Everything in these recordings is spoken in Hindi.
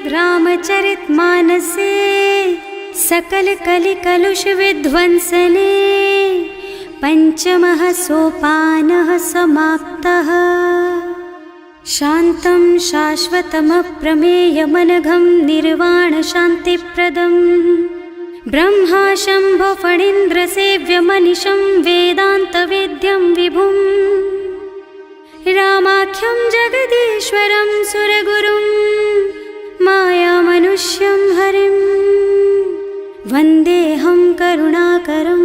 रामचरितमानसे सकल कलि कलुष विध्वंसने पंचमः सोपानः समाप्तः। शान्तं शाश्वतमप्रमेयमनघं निर्वाण शान्तिप्रदं ब्रह्मा शम्भो फणीन्द्रसेव्यमनिशं वेदान्तवेद्यं विभुं रामाख्यं जगदीश्वरं सुरगुरुं मायामनुष्यं हरिं वन्देऽहं करुणाकरं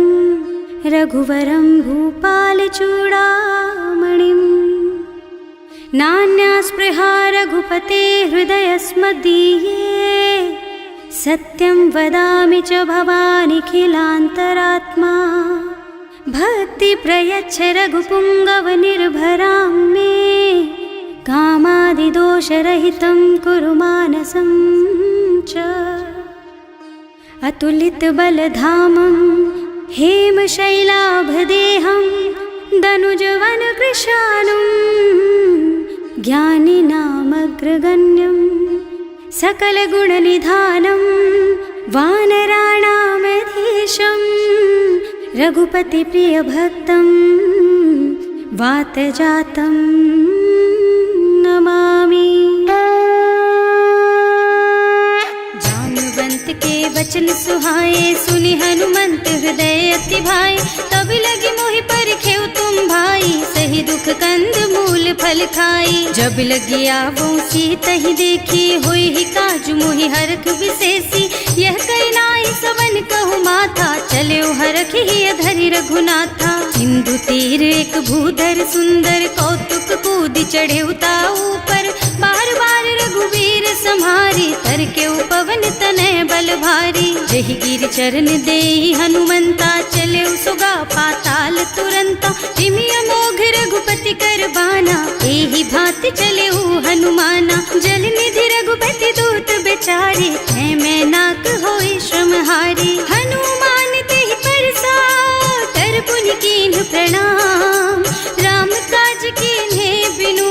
रघुवरं भूपालचूडामणिं। नान्यास्पृहा रघुपते हृदयस्मदीये सत्यं वदामि च भवानिखिलान्तरात्मा। भक्ति प्रयच्छ रघुपुङ्गवनिर्भरां मे कामादिदोषरहितं कुरु मानसं च। अतुलितबलधामं हेमशैलाभदेहं दनुजवनकृशानुं ज्ञानिनामग्रगण्यं सकलगुणनिधानं वानराणामधीशं रघुपतिप्रियभक्तं वातजातं नमामि। जाम्बवंत के वचन सुहाए सुनि हनुमंत हृदय अति भाए। तब लगी मोहि परखेउ तुम भाई सही दुख कंद मूल फल खाई। जब लगी आवो सीतहि देखी होई ही काजु मोहि हरख विशेषी। यह कई नाई सवन कहु माथा चले हरख ही धरि रघुनाथा। सिंधु तीर एक भूधर सुंदर कौतुक कूद चढ़े उताऊ पर। बार बार रघुवीर सम्हारी तर के पवन तनय बल भारी। जहि गिर चरण देहि हनुमंता चले सुगा पाताल तुरंता। जिमि अमोघ रघुपति कर बाना एहि भांति चले हनुमाना। जल निधि रघुपति दूत बेचारे है मैं नाक होई श्रमहारी। हनुमान तेहि परसा कर पुनि कीन्ह प्रणाम। राम काज कीन्हे बिनु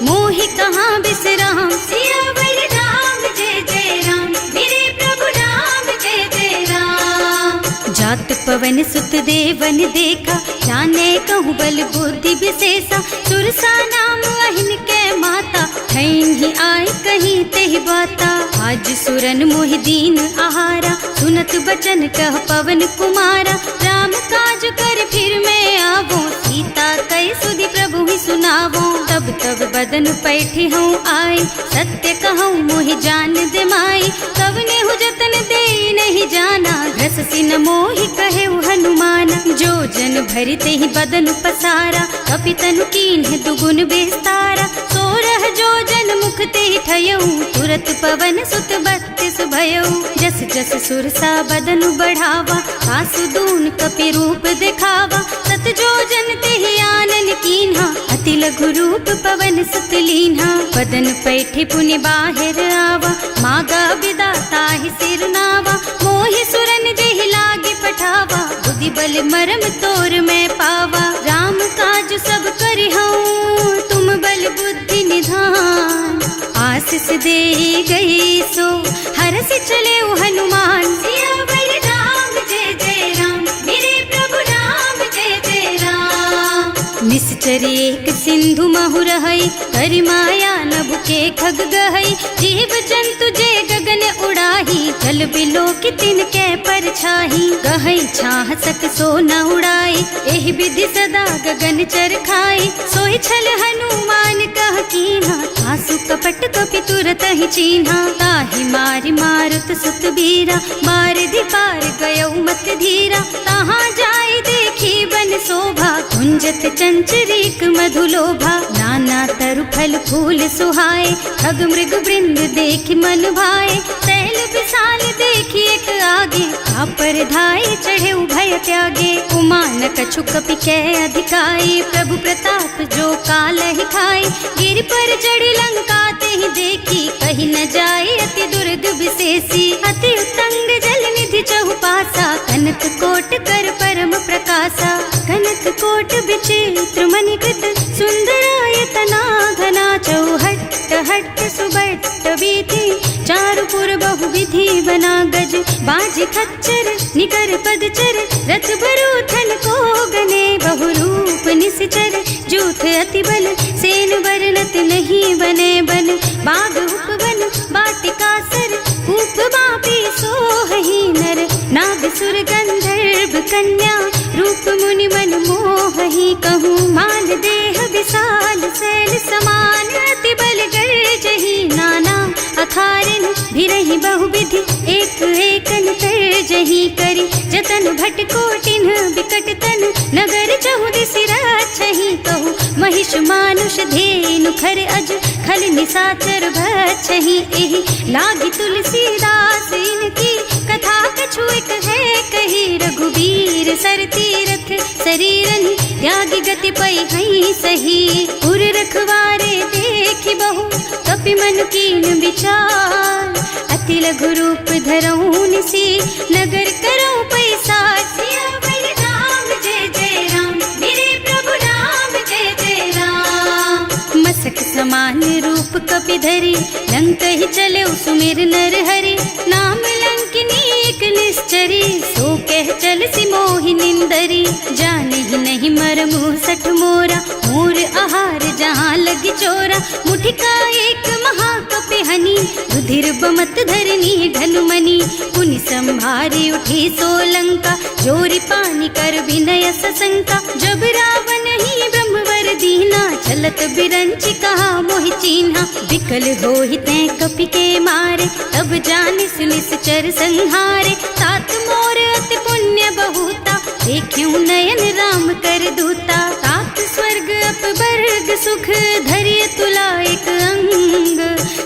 मोहि कहाँ बिसराम। सियावर राम जय जय राम मेरे प्रभु राम जय जय राम। जात पवन सुत देवन देखा जाने कहूँ बल बुद्धि विशेषा। सुरसा नाम अहिन के माता ठैन ही आए कहीं तेहि बाता। आज सुरन मोहि दीन आहारा सुनत बचन कह पवन कुमारा। राम काज कर फिर मैं आवो सीता कई सुधि प्रभु ही सुनावो। तब तब बदन पैठी हूँ आए सत्य कहूँ मोहि जान दे माई। तब ने हु जतन दे नहीं जाना घस सिन मोहि कहे हनुमाना। जो जन भरते ही बदन पसारा कपितनु कीन्ह दुगुन विस्तारा। सोरह जो जन मुख ते ठयऊ तुरत पवन सुत 32 भयऊ। जस जस सुरसा बदन बढ़ावा आसु दून कपि रूप दिखावा। सत जो जन ते आनन कीन्हा अति लघु रूप पवन सुत लीन्हा। बदन पैठे पुनि बाहिर आवा मागा बिदा ताहि सिर नावा। मोहि सुरन जेहि लागे पठावा बुद्धि बल मरम तोर मैं पावा। राम काज सब करिहऊँ तुम बल बुद्धि निधान। आशीष दे गई सो हरसि चले हनुमान। सियावर राम जय जय राम मेरे प्रभु राम जय जय राम। निश्चर एक सिंधु महु रहई करि माया नभ के खग गहई। जीव जंतु जे गगन उड़ाही जल बिलो कि तिनके परछाही। गहई छाह सक सो न उड़ाई एहि विधि सदा गगन चर खाई। सोहि छल हनुमान कह कीन्हा आसु कपट कपि तुरत ही चीन्हा। ताहि मारि मारुत सुत बीरा मारधि पार गयौ मत धीरा। तहाँ जाय देखी बन शोभा कुंजत चंचरीक मधुलोभा। नाना तरु फल फूल सुहाए खग मृग वृंद देखि मन भाए। तैल विशाल देखी एक आगे पर धाय चढ़े भय त्यागे। उमान कछु कपि कै अधिकाई प्रभु प्रताप जो काल ही खाई। गिर पर चढ़ी लंका ते ही देखी कहीं न जाए अति दुर्ग विशेषी। अति उत्तंग जल निधि चहुपासा कनक कोट कर परम प्रकाशा। कनक कोट विचित्र मणिकृत सुंदरायतना घना चौहट्ट हट्ट सुबट्ट बीती, चारुपुर बहुविधि बना गज, बाज खच्चर निकर पदचर, रथ बरूथन को गने, बहुरूप निश्चर जूथ अति बल, सेन बरनत नहीं बने बन, बाग उपवन बाटिका सर, कूप बापी सोहहि नर, नाग सुर गंधर्व कन्या, रूप मुनि मन मोहहि, कहूँ माल देह विशाल शैल समान, अति बल गर्जहि नाना अखारन, भिरहि बहुविधि एक एकन तरजहि करि, जतन भट कोटिन बिकट तन, नगर चहुदिस राक्षहि, कहूँ महिष मानुष धेनु खर अज, खल निशाचर भक्षहि, एहि लागी तुलसीदास इनकी, कथा कछु एक है कही, रघुबीर सर तीरथ शरीरन, त्यागी गति पै हई सही, उर रखवारे देखि बहु, कपि मन कीन विचार, अति लघु रूप धरऊं निसी, नगर करऊं पैसार, सियावर राम जय जय राम, मेरे प्रभु राम जय जय राम, मसक समान रूप कपि धरि, लंक ही चले सुमिर नर हरि, नाम लंकिनी एक निश्चरी, सो कह चल सी मोहि निंदरी, जाने ही नहीं मरमु सठ मोरा, मोर आहार जहाँ लगी चोरा, मुठिका एक महाकपि हनि, रुधिर बमत धरनी ढनुमनि, पुनि संभारी उठी सोलंका, जोरी पानी कर विनय सशंका, जब रावण ही ब्रह्मवर दीना, चलत बिरंचि कहा मोहि चीन्हा, विकल होहि तै कपि के मारे, तब जानिस निश्चर संहारे, तात मोर अति पुण्य बहुता, देखियो नयन राम कर दूता, तात स्वर्ग अपवर्ग सुख, धरिय तुला एक अंग,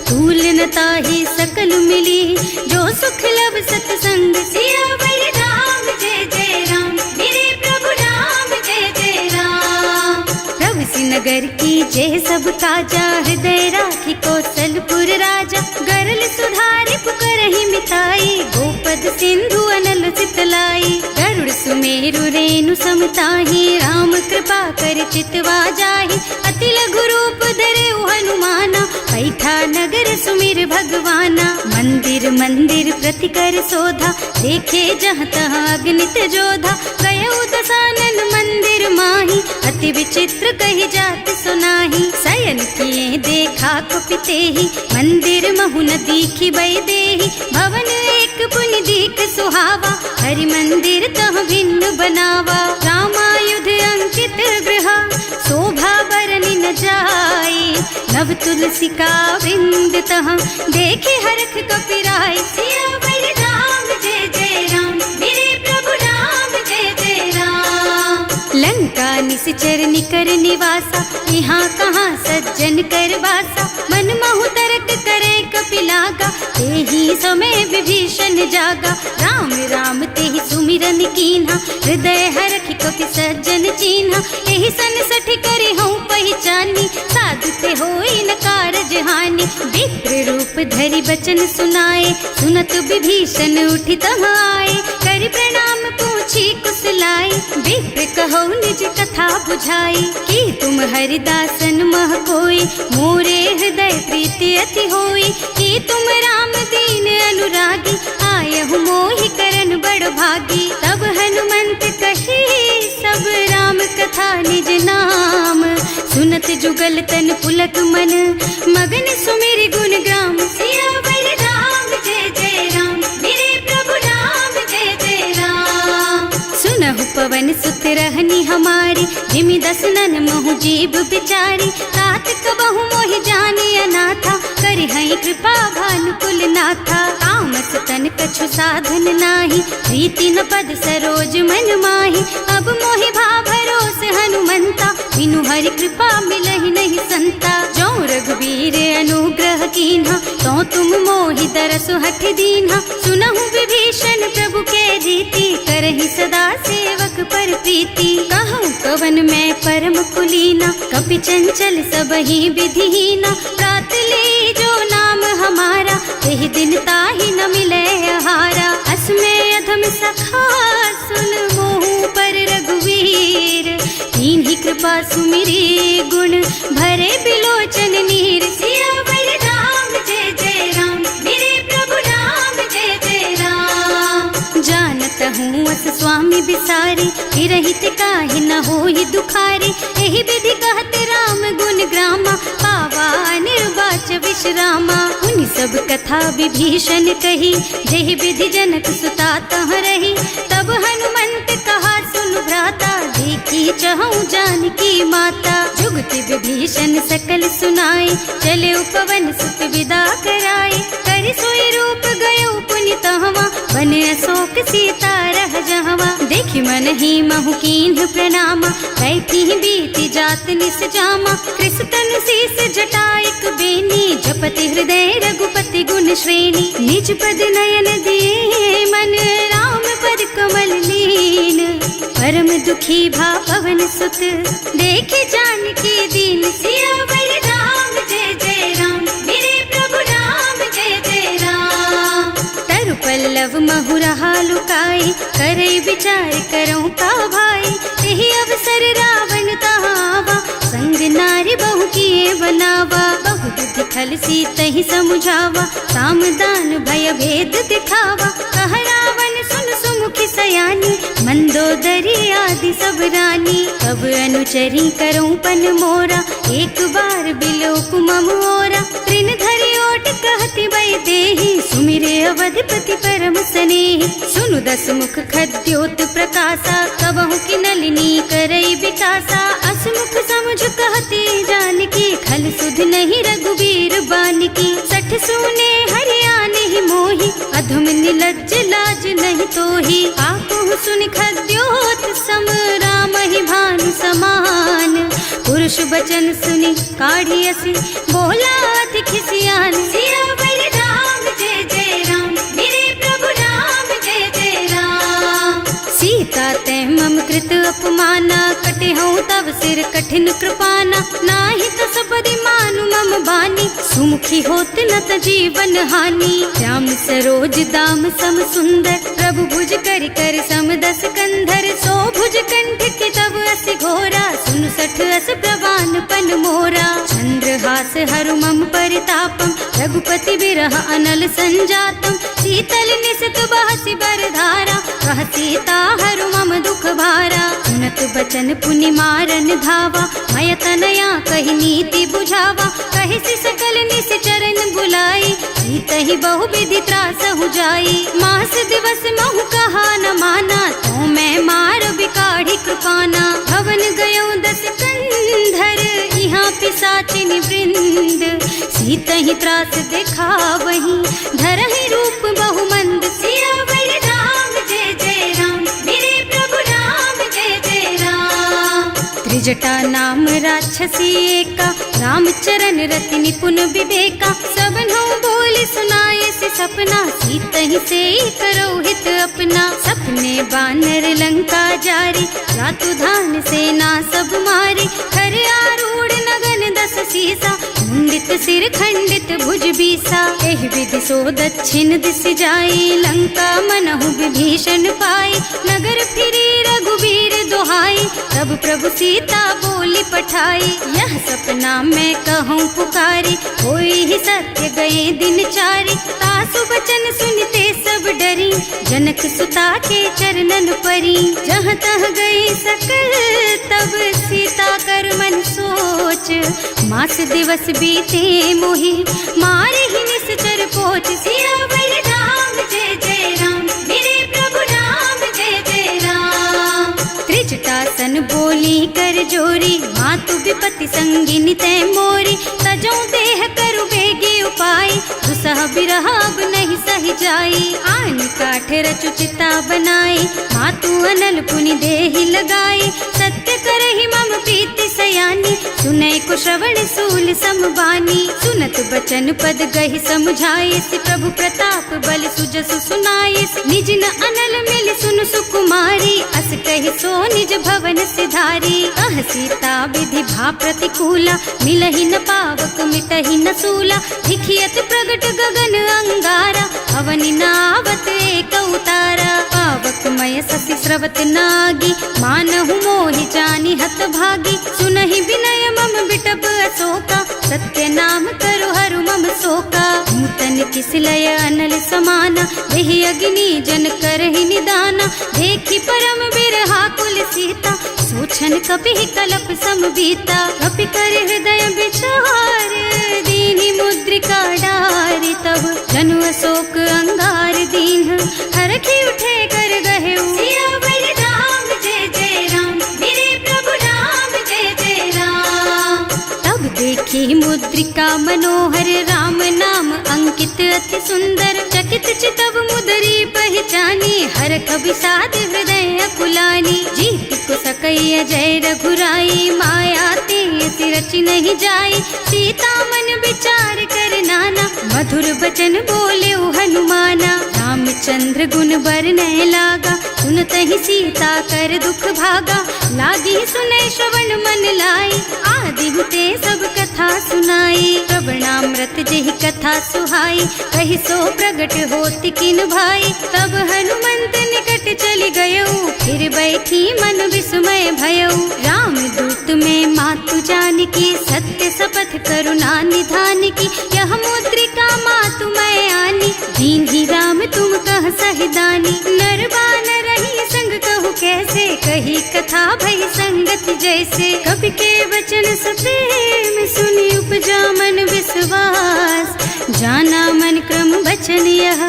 तूल न ताहि सकल मिली, जो सुख लब सतसंग, सियावर राम जय जय राम, मेरे प्रभु राम जय जय राम, प्रभु सी नगर की जय सब काजा, हृदय राखी कौशलपुर राजा, गरल सुधारि पुकारहि मिताई, गोपद सिंधु अनल चितलाई, गरुड़ सुमेरु रेणु समताहि, राम कृपा कर चितवा जाहि, अति लघु रूप धरे हनुमाना, बैठा नगर सुमिर भगवाना, मंदिर मंदिर प्रति कर शोधा, देखे जहाँ तहाँ अगणित जोधा, गयो दसानन मंदिर माही, अति विचित्र कही जात सुनाही, शयन किए देखा कुपितेहि, मंदिर महु न दीखि बई देहि, भवन एक पुनि दीख सुहावा, हरि मंदिर तह भिन्न बनावा, रामायुध अंकित गृह, शोभा बरनि न जाई, नव तुलसी का वृंद तह, देखे हरख कपिराई, सियावर राम जय जय राम, मेरे प्रभु राम जय जय राम, लंका निश्चर निकर निवासा, यहाँ कहाँ सज्जन कर वासा, मन महु तरक करे कपिलागा, तेहि समय विभीषण जागा, राम राम तेहि सुमिरन कीन्हा, हृदय हरखि कपि सज्जन चीन्हा, एहि सन सठ करे हूँ पहचानी, साधु ते होई न कारज हानि, विप्र रूप धरि बचन सुनाए, सुनत विभीषण उठि तहाँ आए, करि प्रणाम पूछी कुशलाई, विप्र कहो निज कथा बुझाई, कि तुम हरिदासन मह कोई, मोरे हृदय प्रीति अति होई, कि तुम राम दीन अनुरागी, आयहु मोहि करन बड़ भागी, तब हनुमंत कही सब राम कथा निज नाम, सुनत जुगल तन पुलक मन, मगन सुमिर गुण ग्राम, सियावर राम जय जय राम, मेरे प्रभु राम जय जय राम, सुनहु पवन सुत रहनी हमारी, जिमि दसनन महु जीव बिचारी, तात कबहु मोहि जानि अनाथा, करि हई कृपा भानुकुल नाथा, तामस तन कछु साधन नाही, प्रीति न पद सरोज मन माही, अब मोहि भा भरोस हनुमंता, बिनु हरि कृपा मिलहि नहीं संता, जो रघुबीर अनुग्रह कीन्हा, तो तुम मोहि दरसु हठ दीन्हा, सुनहु विभीषण प्रभु के रीति, करहि सदा सेवक पर प्रीति, कहूँ कवन मैं परम कुलीना, कपि चंचल सबहि विधिहीना, प्रात ले जो नाम हमारा, तेहि दिन ताहि न मिले आहारा, असमय अधम सखा सुन मोहु पर रघुवीर, तीन्ही कृपा सुमिरी गुण भरे बिलोचन नीर, सियावर विसारी, रहित काहे न होई दुखारी। एहि विधि कहते राम गुण ग्रामा, पावा निर्वाच विश्रामा। उन सब कथा विभीषण कही, जेहि विधि जनक सुता तह रही। तब हनुमंत कहा सुन भ्राता, देखी चहु जानकी माता। जुगति विभीषण सकल सुनाए, चले उपवन सुत विदा कराए। कर सोई रूप गयो पुनि तहवा, बने अशोक सीता रह जहवा। देखि मन ही महु कीन्ह प्रणामा, बैठी बीती जात निस जामा। कृष तनु शीस जटाइक बेनी, जपति हृदय रघुपति गुण श्रेणी। निज पद नयन दिए मन, राम पद कमल लीन। परम दुखी भा पवन सुत, देखे जानकी दीन। सियावर राम जय जय राम, मेरे प्रभु राम जय जय राम। तरु पल्लव महुरहा लुकाई, करई विचार करऊं का भाई। यही अवसर रावण तहावा, संग नारी बहु किए बनावा। बहु बुद्धि खल सीतहि समुझावा, साम दान भय भेद दिखावा। कह रावण सुन सुमुखी सयानी, मंदोदरी आदि सब रानी। अब अनुचरी करऊं पन मोरा, एक बार बिलोक मम ओरा। तृण धरि ओट कहति वै देहि, सुमिरे अवधिपति परम स्नेहि। सुनु दस मुख खद्योत प्रकाशा, कबहु की नलिनी करई विकासा। असमुख समझ कहती जानकी, खल सुध नहीं रघुबीर बानकी। सठ सूने हरियाणि ही मोहि, अधम निलज्ज लाज नहीं तोहि। आपहु सुनि खद्योत सम, राम ही भानु समान। पुरुष बचन सुनि काढ़ी असी, बोला अति खिसियान। सियावर राम जय जय राम, मेरे प्रभु राम जय जय राम। सीता ते मम कृत अपमाना, कटे हूँ तब सिर कठिन कृपाना। नाही तो सपदि मानु मम बानी, सुमुखी होत न त जीवन हानि। श्याम सरोज दाम सम सुंदर, प्रभु भुज कर कर सम दस कंधर। सो भुज कंठ के तब अस घोरा, सुनु सठ अस प्रवान पन मोरा। चंद्रहास हरु मम परितापम, रघुपति बिरह अनल संजातम। शीतल निसित बहसि बरधारा, वह सीता हरु मम दुख भारा। सुनत बचन पुनि मारन धावा, मय तनया कहि नीति बुझावा। कहि सि सकल निस चरण बुलाई, सीतहि बहु विधि त्रासहु जाई। मास दिवस महु कहा न माना, तो मैं मार बिकाढ़ी कृपाना। भवन गयो दस कंधर, यहाँ पिशाचिनि वृंद। सीतहि त्रास दिखावहि, धरहि रूप बहु मंद। सियावर राम जय जय राम, मेरे प्रभु राम जय जय राम। त्रिजटा नाम राक्षसी एका, राम चरण रति निपुण विवेका। सबनो बोले सुनाए से सपना, सीतहि से करो हित अपना। सपने बानर लंका जारी, रातु धान सेना सब मारी। खर आरूढ़ नगन दस सीसा, मुंडित सिर खंडित भुज बीसा। एहि विधि सो दक्षिण दिस जाई, लंका मनहु विभीषण पाई। नगर फिरी रघुबीर दुहाई, तब प्रभु सीता बोली पठाई। यह सपना मैं कहूँ पुकारी, होई ही सत्य गए दिन चारि। तासु बचन सुनते सब डरी, जनक सुता के चरणन परी। जहाँ तह गई सकल तब सीता कर मन सोच। मास दिवस बीते मोहि, मारे ही निश्चर पोच। सियावर राम जय जय राम, मेरे प्रभु राम जय जय राम। त्रिजटासन बोली कर जोरी, मातु विपति संगिनी तै मोरी। तजो देह करु बेगी उपाय, दुसह बिरह अब नहीं सही जाई। आन काठ रचु चिता बनाई, मातु अनल पुनि देहि लगाई। सत्य करहि मम प्रीति सयानी, सुनै को श्रवण सूल समबानी। सुनत बचन पद गहि समुझाई, प्रभु प्रताप बल सुजसु सुनाई। निज न अनल मिल सुन सुकुमारी, अस कहि सो निज भवन सिधारी। अह सीता विधि भा प्रतिकूला, मिलहि न पावक मिटहि न सूला। भिखियत प्रगट गगन अंगारा, अवनि नावत एक उतारा। पावक मय ससि स्रवत नागी, मानहु मोहि जानि हत भागी। सुनहि विनय मम बिटप अशोका, सत्य नाम करु हरु मम शोका। नूतन किसलय अनल समाना, देहि अग्नि जन करहि निदाना। देखि परम बिर सुन कपि कलप सम बीता। कपि कर हृदय विचार दीनी मुद्रिका डारी। तब जनु अशोक अंगार दीन हरखी उठे कर गहे। सियावर राम जय जय राम, मेरे प्रभु राम जय जय राम। तब देखी मुद्रिका मनोहर, राम नाम अंकित अति सुंदर। चकित चितव मुदरी पहचानी, हरख विषाद हृदय अकुलानी। जीत को सकैया जय रघुराई, माया ते रचि नहीं जाई। सीता मन विचार कर नाना, मधुर बचन बोले हनुमाना। रामचंद्र गुण बरनय लागा, सुनतहि सीता कर दुख भागा। लागी सुने श्रवण मन लाई, आदि ते सब कथा सुनाई। प्रवणामृत जेहि कथा सुहाई, कहि सो प्रगट होति किन भाई। तब हनुमंत निकट चली गयऊ, फिर बैठी मन विस्मय भयऊ। राम दूत में मातु जानकी, सत्य शपथ करुणा निधान की। यह मुद्रिका मातु मैं आनी, दीन्ही राम तुम कह सहिदानी। नर बानर रही संग कहु कैसे, कही कथा भई संगति जैसे। कवि के वचन सप्रेम सुनी, उपजा मन विश्वास। जाना मन क्रम बचन यह,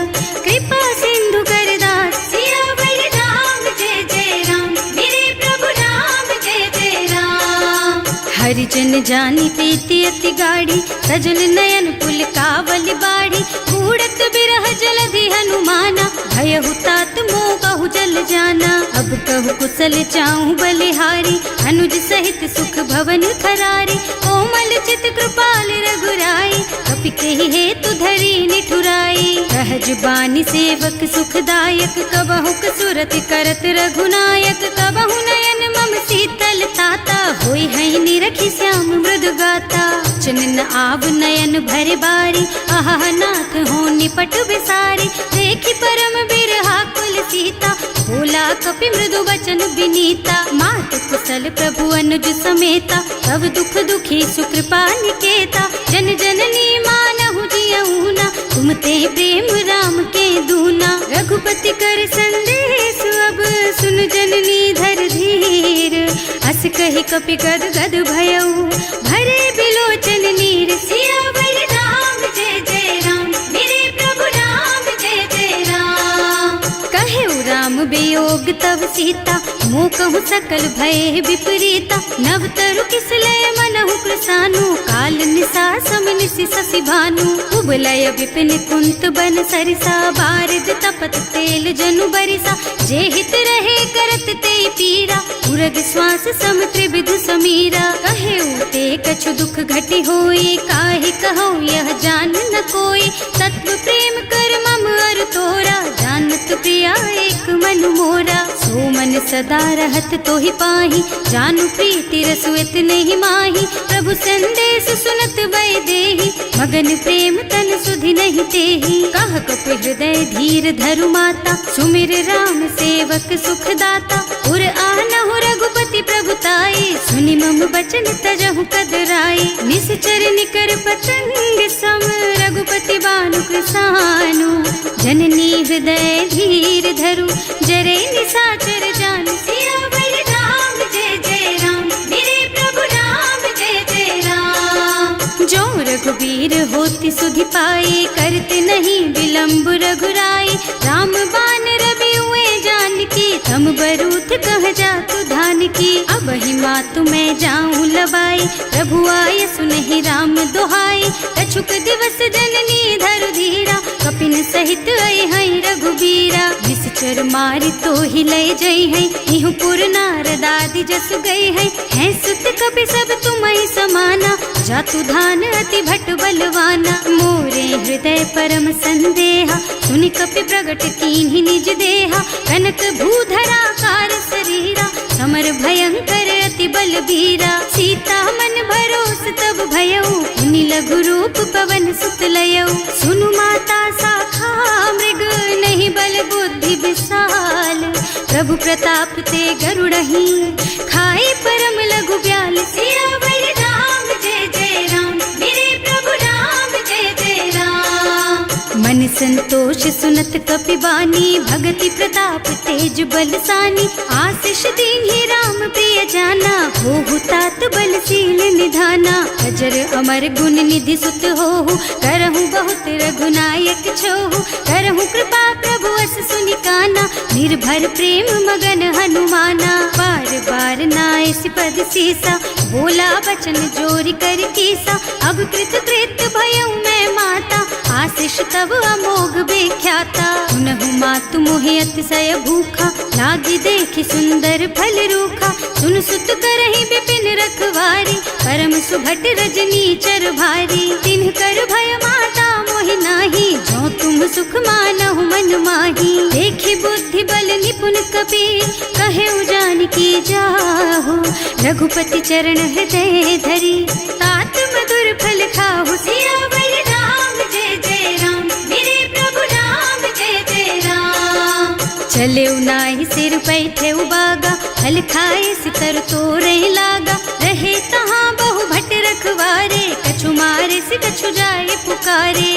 कृपा सिंधु कर दास। सियावर राम जय जय राम, मेरे प्रभु राम जय जय राम। हरिजन जानी प्रीति अति गाढ़ी, सजल नयन पुलकावली बाढ़ी। बूढ़त बिरह जलधि हनुमाना, भयहु तात मोह कहु जल जाना। अब कहु कुशल चाहूं बलिहारी, अनुज सहित सुख भवन खरारी। कोमल चित कृपाल रघुराई, कपि कहि हेतु धरी निठुराई। सहज बानी सेवक सुखदायक, कबहु कसुरत करत रघुनायक। कबहु नयन मम शीतल ताता, होई है निरखी श्याम मृदु गाता। चनन आव नयन भर बारी, आह नाथ हो निपट बिसारी। देखी परम बिरहा कुल सीता, बोला कपि मृदु वचन विनीता। मात कुशल प्रभु अनुज समेता, तब दुख दुखी सुकृपा निकेता। जन जननी मानहु जियऊना, तुम ते प्रेम राम के दूना। रघुपति कर संदेश अब सुन जननी धर धीर। अस कहि कपि गद गद भयऊ, भरे बिलोचन नीर। सियावर राम जय जय राम, मेरे प्रभु राम जय जय राम। कहेउ राम वियोग तब सीता, मोह कहु सकल भय विपरीता। नव तरु किसलय मनहु कृसानु, काल निसा सम निसि शशि भानु। उबलय विपिन कुंत बन सरिसा, बारिद तपत तेल जनु बरिसा। जे हित रहे करत ते पीरा, उरग श्वास सम त्रिविध समीरा। कहेउ ते कछु दुख घटी होई, काहि कहूँ यह जान न कोई। तत्व प्रेम कर मम अर तोरा, जानत प्रिया एक मन मोरा। सो मन सदा रहत तोहि पाही, जानु प्रीति रसु इतने माही। प्रभु संदेश सुनत वै देही, मगन प्रेम तन सुधि नहीं तेही। कह कपि हृदय धीर धरु माता, सुमिर राम सेवक सुख दाता। उर आनहु रघुपति प्रभुताई, सुनि मम बचन तजहु कदराई। निश्चर निकर पतंग सम, रघुपति बानु कृसानु। जननी हृदय धीर धरु, जरे निशाचर जानु। सियावर राम जय जय राम, मेरे प्रभु राम जय जय राम। जो रघुबीर होति सुधि पाए, करते नहीं विलंब रघुराई। राम बान रवि हुए जानकी, थम बरूथ कह जातु धान की। अब ही मातु मैं जाऊं लबाई, प्रभु आय सुनहि राम दोहाई। कछुक दिवस जननी धरु धीरा, कपिन सहित आई है रघुबीरा। निश्चर मारी तो ही लय जई है, इहु पुर नारद आदि जस गई है। हैं सुत कपि सब तुम्हि समाना, जातु धान अति भट बलवाना। मोरे हृदय परम संदेहा, सुनि कपि प्रगट कीन्हि निज देहा। कनक भूधरा कार शरीरा, समर भयंकर अति बलबीरा। सीता मन भरोस तब भयऊ, मुनि लघु रूप पवन सुत लयऊ। सुनु माता शाखा मृग, नहीं बल बुद्धि विशाल। प्रभु प्रताप ते गरुड़हि, खाए परम लघु ब्याल। सियावर राम जय जय राम, मेरे प्रभु राम जय जय राम। मन संतोष सुनत कपिबानी, भगति प्रताप तेज बलसानी। आशीष दीन्ही राम प्रिय जाना, होहु तात बलशील निधाना। अजर अमर गुण निधि सुत होहु, करहु बहुत रघुनायक छोहु। करहु कृपा प्रभु अस सुनि काना, निर्भर प्रेम मगन हनुमाना। बार बार नायस पद सीसा, बोला बचन जोरी कर कीसा। अब कृत कृत भयउ मैं माता, आशीष तब अमोघ बेख्याता। सुनहु मातु मोहि अतिशय भूखा, लागी देखि सुंदर फल रूखा। सुन सुत करहि विपिन रखवारी, परम सुभट रजनी चर भारी। तिन्ह कर भय माता मोहि नाही, जो तुम सुख मानहु मन माही। देखि बुद्धि बल निपुण कबीर, कहे जानकी जाहु। रघुपति चरण हृदय धरी, तात मधुर फल खाहु। सियावर राम जय जय राम, मेरे प्रभु राम जय जय राम। चले नाहि सिर पैठे उबागा, फल खाए सितर तोरे लागा। रहे तहाँ बहु भट रखवारे, कछु मारे से कछु जाए पुकारे।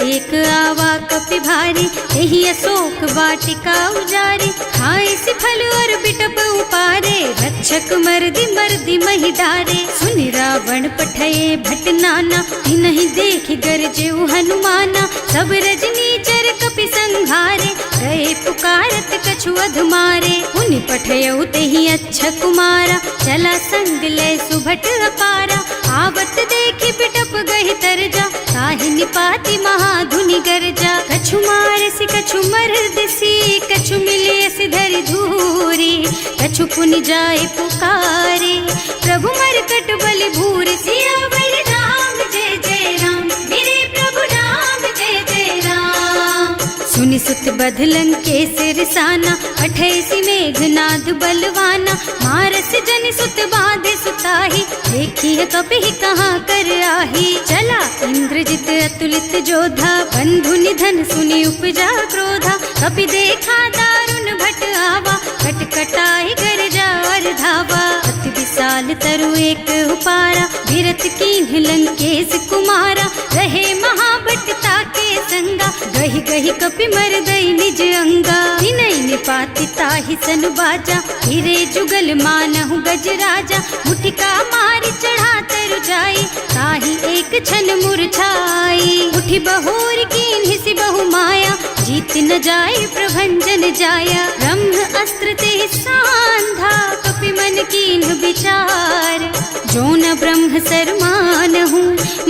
एक आवा कपि भारी, यही अशोक वाटिका उजारी। खाए से फल और बिटप उपारे, रक्षक मर्दी मर्दी महि डारे। सुनि रावण पठये भट नाना, तिन्हि देखि गरजेउ हनुमाना। सब रजनी चर कपि संघारे, गए पुकारत कछु अधमारे। उनि पठयउ तेहि अच्छा कुमारा, चला संग लय सुभट अपारा। आवत देखि बिटप गहि तरजा, ताहि निपाति महाधुनि गरजा। कछु मारसि कछु मरदसी, कछु मिलियसि धरि धूरी। कछु पुनि जाए पुकारे, प्रभु मरकट बलि भूरि। सियावर राम जय जय राम, मेरे प्रभु राम जय जय राम। सुनि सुत बध लंकेश रिसाना, अठैसी मेघनाद बलवाना। मारस जनि सुत बाधे सुताही, देखी है कपि कहाँ कर आही। चला इंद्रजित अतुलित जोधा, बंधु निधन सुनि उपजा क्रोधा। कपि देखा दारुण भट आवा, कटकटाई गरजा और धावा। अति विशाल तरु एक उपारा, विरत कीन्ह लंकेश कुमारा। रहे महाभट ताके संगा, गहि गहि कपि मरदई निज अंगा। तिनहि निपाति ताहि सन बाजा, हिरे जुगल मानहु गज राजा। मुठिका मारि चढ़ा तरु जाई, ताहि एक छन मुरझाई। उठि बहोर कीन्हि सि बहु माया, जीत न जाय प्रभंजन जाया। ब्रह्म अस्त्र ते सांधा, कपि मन कीन्ह विचार। जो न ब्रह्म सर मानहु,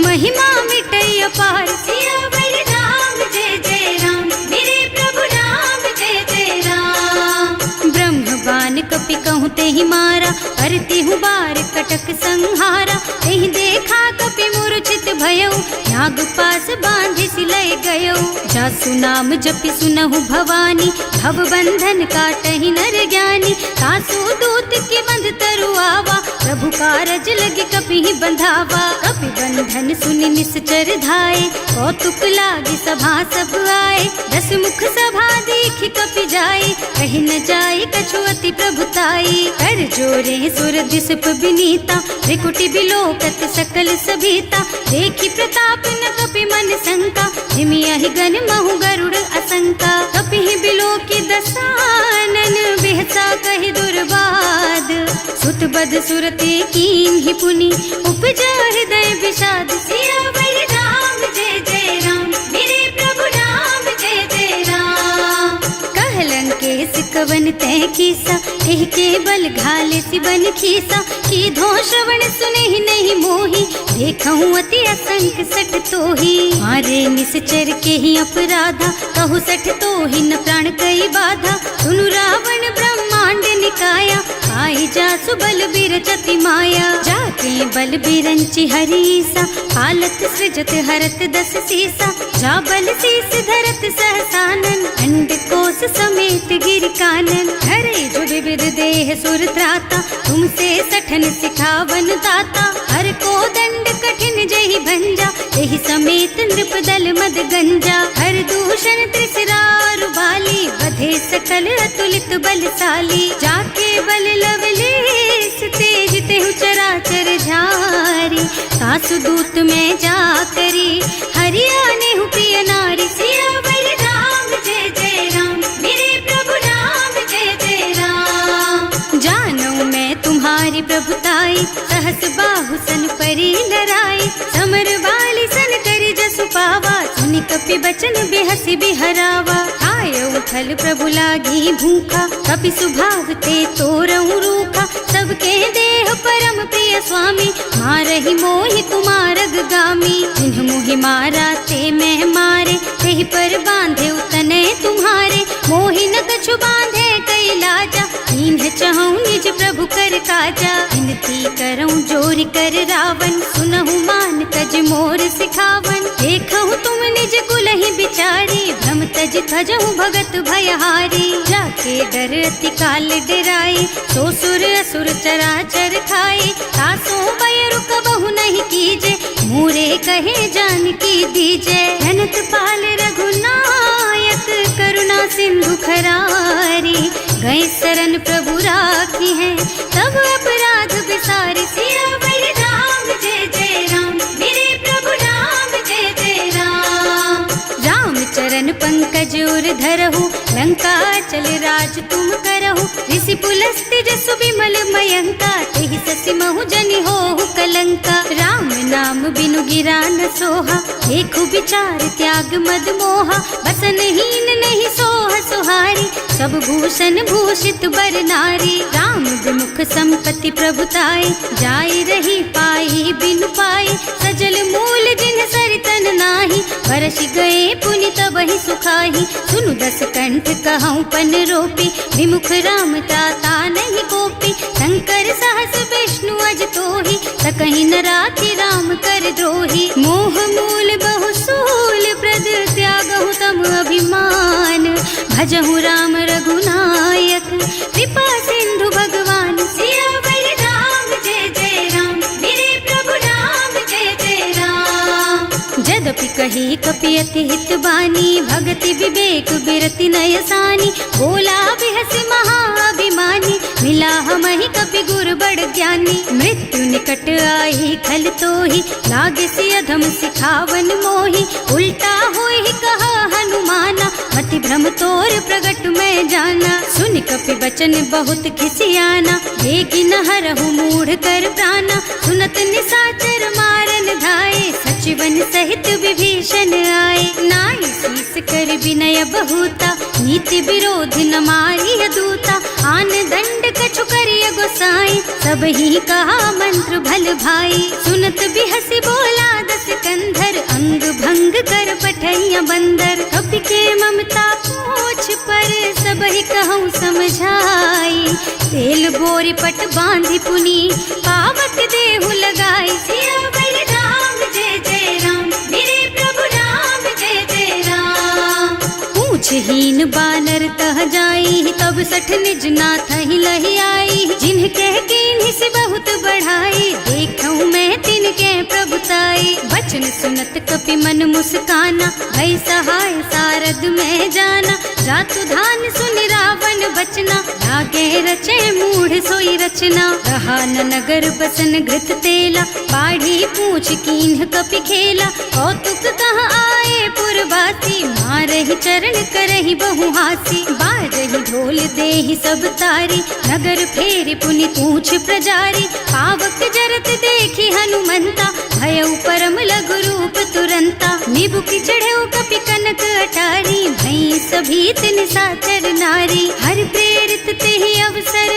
महिमा मिटै अपार। सियावर राम जय जय राम, मेरे प्रभु राम जय जय राम। ब्रह्म बान कपि कहूँ तेहि मारा, करती हूँ बार कटक संहारा। तेहि देखा कपि मूर्छित भयउ, नाग पास बांधि सिलय गयउ। जासु नाम जपि सुनहु भवानी, भव बंधन काटहि नर ज्ञानी। तासु दूत के बंध तरु आवा, प्रभु कारज लगे कपि बंधावा। कपि बंधन सुनि निश्चर धाये, कौतुक लागी सभा सब आए। 10 मुख सभा देखि कपि जाए, कहि न जाए कछु अति प्रभुताई। कर जोरे सुर दिसप विनीता, त्रिकुटी बिलोकत सकल सभीता। देखि प्रताप न कपि मन शंका, हिमियहि गन महु गरुड़ असंका। कपि बिलोकी दसानन, बिहसा कहि दुर्बाद। सुत बद सुरते कीन्हि पुनि, उपजा हृदय विषाद। सियावर राम जय जय राम, मेरे प्रभु राम जय जय राम। कहलन केस कवन तै कीसा, एह के बल घाले सिबन खीसा। की धो श्रवण सुनेहि नहीं मोही, देखहु अति असंख सठ तोही। मारे निश्चर के ही अपराधा, कहु सठ तोही न प्राण कई बाधा। सुनु रावण ब्रह्मांड निकाया, आई जासु बल बिरचति माया। जाके बल बिरंचि हरीसा, हालत सृजत हरत 10 सीसा। जा बल शीस धरत सहसानन, अंड कोस समेत गिर कानन। हरे जो विविध देह सुर त्राता, तुमसे सठन सिखावन दाता। हर को दंड कठिन जहि भंजा, यही समेत नृप दल मद गंजा। हर दूषण त्रिसरारु बाली, बधे सकल अतुलित बलशाली। जाके बल लवलेस तेज तेहु चराचर झारी। सासु दूत में जा करी हरियाणे हूँ प्रिय नारी। सियावर राम जय जय राम, मेरे प्रभु राम जय जय राम। जानू मैं तुम्हारी प्रभुताई, सहस बाहु सन परी लराई। समर बाली सन करी जसु पावा, सुनि कपि बचन बेहसी बिहरावा। आय उठल प्रभु लागी भूखा, कपि सुभाव ते तोरऊ रूखा। सबके देह परम प्रिय स्वामी, मारहि मोहि कुमारग गामी। जिन्ह मोहि मारा ते मैं मारे, तेहि पर बांधे उतने तुम्हारे। मोहि न कछु बांधे कई लाजा, इन्ह चहु निज प्रभु कर काजा। विनती करऊं जोरि कर रावण, सुनहु मान तज मोर सिखावन। देखहु तुम निज कुलहि बिचारी, भ्रम तज तजहु भगत भयहारी। जाके डर अति काल डराई, सो सुर असुर चराचर खाए। तासो बैरु कबहु नहीं कीजे, मूरे कहे जानकी दीजे। धनत पाल रघुनायक, करुणा सिंधु खरारी। गए शरण प्रभु राखी है, तब अपराध बिसारी। सियावर राम जय जय राम, मेरे प्रभु राम जय जय राम। राम चरण पंकज उर धरहु, लंका चल राज तुम करहु। ऋषि पुलस्त्य जसु विमल मयंका, तेहि ससि महु जनि होहु कलंका। राम नाम बिनु गिरा न सोहा, देखु विचार त्याग मद मोहा। बसन हीन नहीं सोह सुहारी, सब भूषण भूषित बर नारी। राम विमुख संपत्ति प्रभुताई, जाई रही पाई बिनु पाई। सजल मूल जिन सरितन नाही, बरस गए पुनि तबहि सुखाही। सुनु दस कंठ कहऊँ पन रोपी, विमुख राम ताता नहीं कोपी। शंकर सहस विष्णु अज तोहि, सकहि न राखी राम कर द्रोही। मोह मूल बहु सूल प्रद, त्यागहु तम अभिमान। भजहु राम रघुनायक, कृपा सिंधु भगवान। सियावर राम जय जय राम, मेरे प्रभु राम जय जय राम। जदपि कही कपि अति हित बानी, भगति विवेक बिरति नय सानी। बोला बिहस महाअभिमानी, मिला हमहि कपि गुर बड़ ज्ञानी। मृत्यु निकट आई खल तोहि, लागे सि अधम सिखावन मोहि। उल्टा होहि कहा हनुमाना, मति भ्रम तोर प्रगट में जाना। सुनि कपि बचन बहुत खिसियाना, देगी न हरहु मूढ़ कर प्राणा। सुनत निसाचर मारन धाये, सचिवन सहित विभीषण आए। नाई शीस कर विनय बहुता, नीति विरोध न मारिय दूता। आन दंड कछु करिय गोसाई, सब ही कहा मंत्र भल भाई। सुनत बिहसी बोला दस कंधर, अंग भंग कर पठैया बंदर। कपि के ममता पूछ पर, सब ही कहूँ समझाई। तेल बोरी पट बांधि पुनी, पावक देहु लगाई। सियावर राम जय जय राम, मेरे प्रभु राम जय जय राम। पूछहीन बानर तह जाई, तब सठ निज नाथ ही लही आई। जिन्ह कह कीन्हि से बहुत बढ़ाई, देखऊँ मैं तिनके प्रभुताई। बचन सुनत कपि मन मुस्काना, भई सहाय सारद में जाना। जातु धान सुनि रावण बचना, लागे रचे मूढ़ सोई रचना। रहा न नगर बसन घृत तेला, बाढ़ी पूछ कीन्ह कपि खेला। कौतुक कह आए पुरवासी, मारहि चरण करहि बहु हासी। बाजहि ढोल देहि सब तारी, नगर फेरि पुनि पूछ प्रजारी। पावक जरत देखि हनुमंता, भयउ परम लघु रूप तुरंता। निबुकि चढ़ऊ कपि कनक अटारी, भई सभीत निसाचर नारी। हर प्रेरित तेहि अवसर,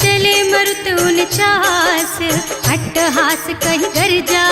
चले मरुत उनचास। अट्टहास कहि गर्जा,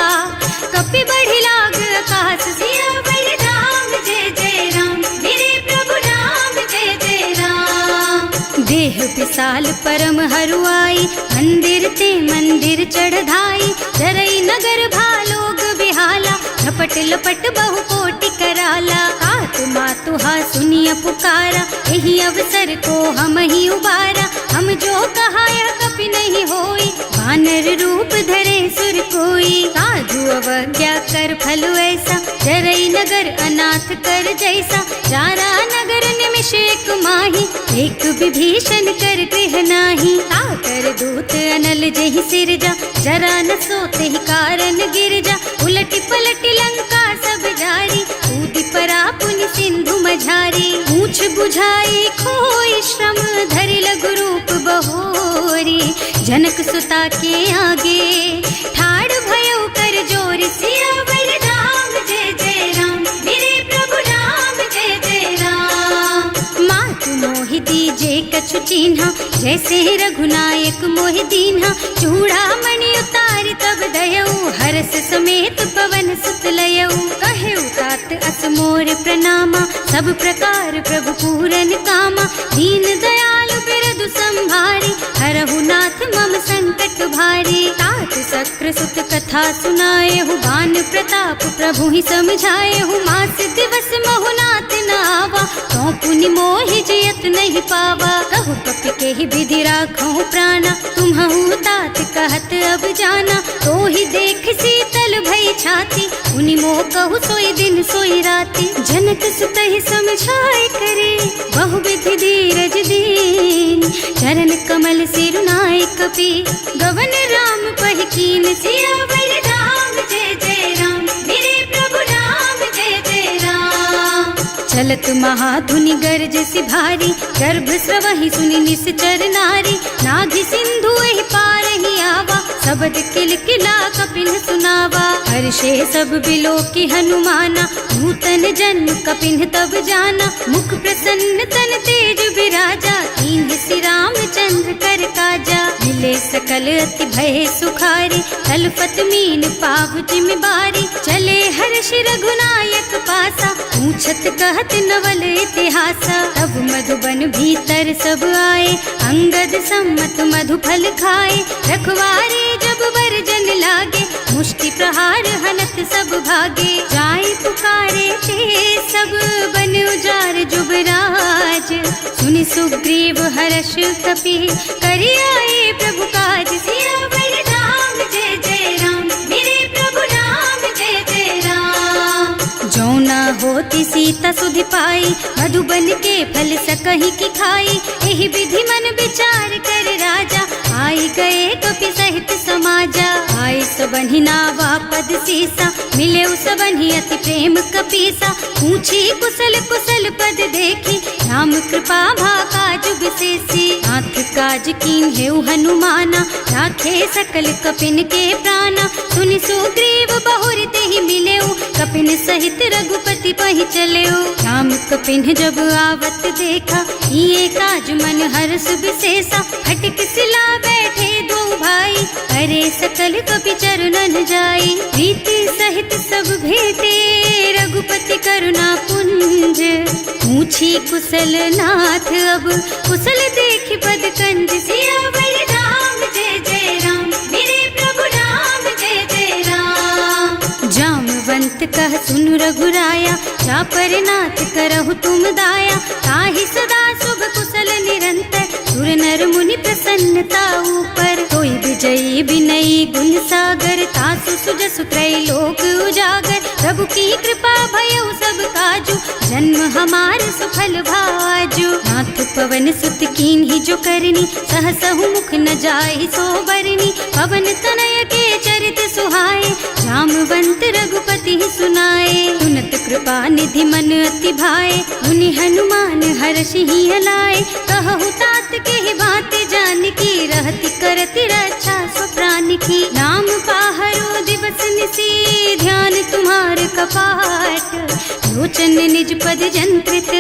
कपि बढ़ि लाग आकाश। सियावर राम जय जय राम, मेरे प्रभु राम जय जय राम। देह विशाल परम हरुआई, मंदिर ते मंदिर चढ़धाई। जरई नगर भालोग बिहाला, झपट लपट बहु कोटि कराला। आत्मा तुहा सुनिय पुकारा, यही अवसर को हम ही उबारा। हम जो कहा यह कपि नहीं होई, वानर रूप धरे सुर कोई। साधु अवज्ञा कर फल ऐसा, जरई नगर अनाथ कर जैसा। जारा नगर निमिष एक माही, एक विभीषण कर गृह नाही। ताकर दूत अनल जेहि सिरजा, जरा न सोते ही कारण गिर जा। उलटी पलटी लंका सब जारी, कूदी परा पुनि सिंधु मझारी। पूछ बुझाई खोई श्रम, धरि लघु रूप बहोरी। जनक सुता के आगे ठाड़ भयो कर जोरी। सियावर राम जय जय राम, मेरे प्रभु राम जय जय राम। मातु मोहि दीजे कछु चिन्हा, जैसे रघुनायक मोहि दीन्हा। चूड़ामणि उतारि तब दयऊ, हरस समेत पवन सुत लयऊ। कहेउ तात अस मोर प्रणामा, सब प्रकार प्रभु पूरन कामा। दीन दयालु बिरदु संभारी, हरहु नाथ मम संकट भारी। तात सक्र सुत कथा सुनाएहु, बान प्रताप प्रभु ही समझाएहु। मास दिवस महु नाथ न आवा, तो पुनि मोहि जियत नहीं पावा। कहु कपि के ही विधि राखहु प्राणा, तुम्हु तात कहत अब जाना। तो ही देख शीतल भई छाती, उनि मोह कहु सोई दिन सोई राती। जनक सुत ही समझाए करे, बहु विधि धीरज दीन। चरण कमल सिरुनाए कपि, गवन राम पहि कीन। सियावर राम जय जय राम, मेरे प्रभु राम जय जय राम। चलत महाधुनि गरज सि भारी, गर्भ स्रवहि सुनि निश्चर नारी। नाभि सिंधु एहि पारहि आवा, सबद किलकिला कपिन सुनावा। हर्षे सब बिलोकि हनुमाना, नूतन जन्म कपिन तब जाना। मुख प्रसन्न तन तेज बिराजा, कीन्ह श्री रामचंद्र कर काजा। मिले सकल अति भय सुखारी, तलपत मीन पाव जिम बारी। चले हर्ष रघुनायक पासा, पूछत कहत नवल इतिहासा। तब मधुबन भीतर सब आए, अंगद सम्मत मधु फल खाए। रखवारे जब बरजन लागे, मुष्टि प्रहार हनत सब भागे। जाय पुकारे ते सब बन उजार जुबराज। सुनि सुग्रीव हर्ष कपि, करि आए प्रभु काज। सियावर राम जय जय राम, मेरे प्रभु राम जय जय राम। जो न होती सीता सुधि पाई, मधुबन के फल सकहि की खाई। एहि विधि मन विचार कर राजा, आई गए कपि सहित समाजा। आई सबहि नावा पद सीसा, मिले सबहि अति प्रेम कपीसा। पूछी कुशल कुशल पद देखी, राम कृपा भाका जुग सेसी। नाथ काज कीन्हेउ हनुमाना, राखे सकल कपिन के प्राणा। सुनि सुग्रीव बहुर तेहि मिलेउ, कपिन सहित रघुपति पहि चलेउ। राम कपिन जब आवत देखा, ये काज मन हर्ष विशेषा। हटिक सिला बैठे दो भाई, अरे सकल कपि चरणन जाई। प्रीति सहित सब भेटे, रघुपति करुणा पुंज। पूछी कुशल नाथ अब, कुशल देखि पद कंज। सियावर राम जय जय राम, मेरे प्रभु राम जय जय राम। जामवंत कह सुनु रघुराया, चापर नाथ करहु तुम दाया। ताहि सदा शुभ कुशल निरंतर, सुर नर मुनि प्रसन्नता ऊपर। कोई विजयी विनयी गुण सागर, तासु सुजसु त्रैलोक उजागर। प्रभु की कृपा भयउ सब काजू, जन्म हमार सुफल भाजू। नाथ पवन सुत कीन्ही जो करनी, सहसहु मुख न जाहि सो बरनी। पवन तनय के चरित सुहाए, जामवंत रघुपति सुनाए। सुनत कृपा निधि मन अति भाए, मुनि हनुमान हर्षि हलाए। कहु तात के ही बात जानकी, रहति करति रक्षा सो प्राण की। नाम पाहरो दिवस निसी, ध्यान तुम्हार कपाट। लोचन निज पद जंत्रित,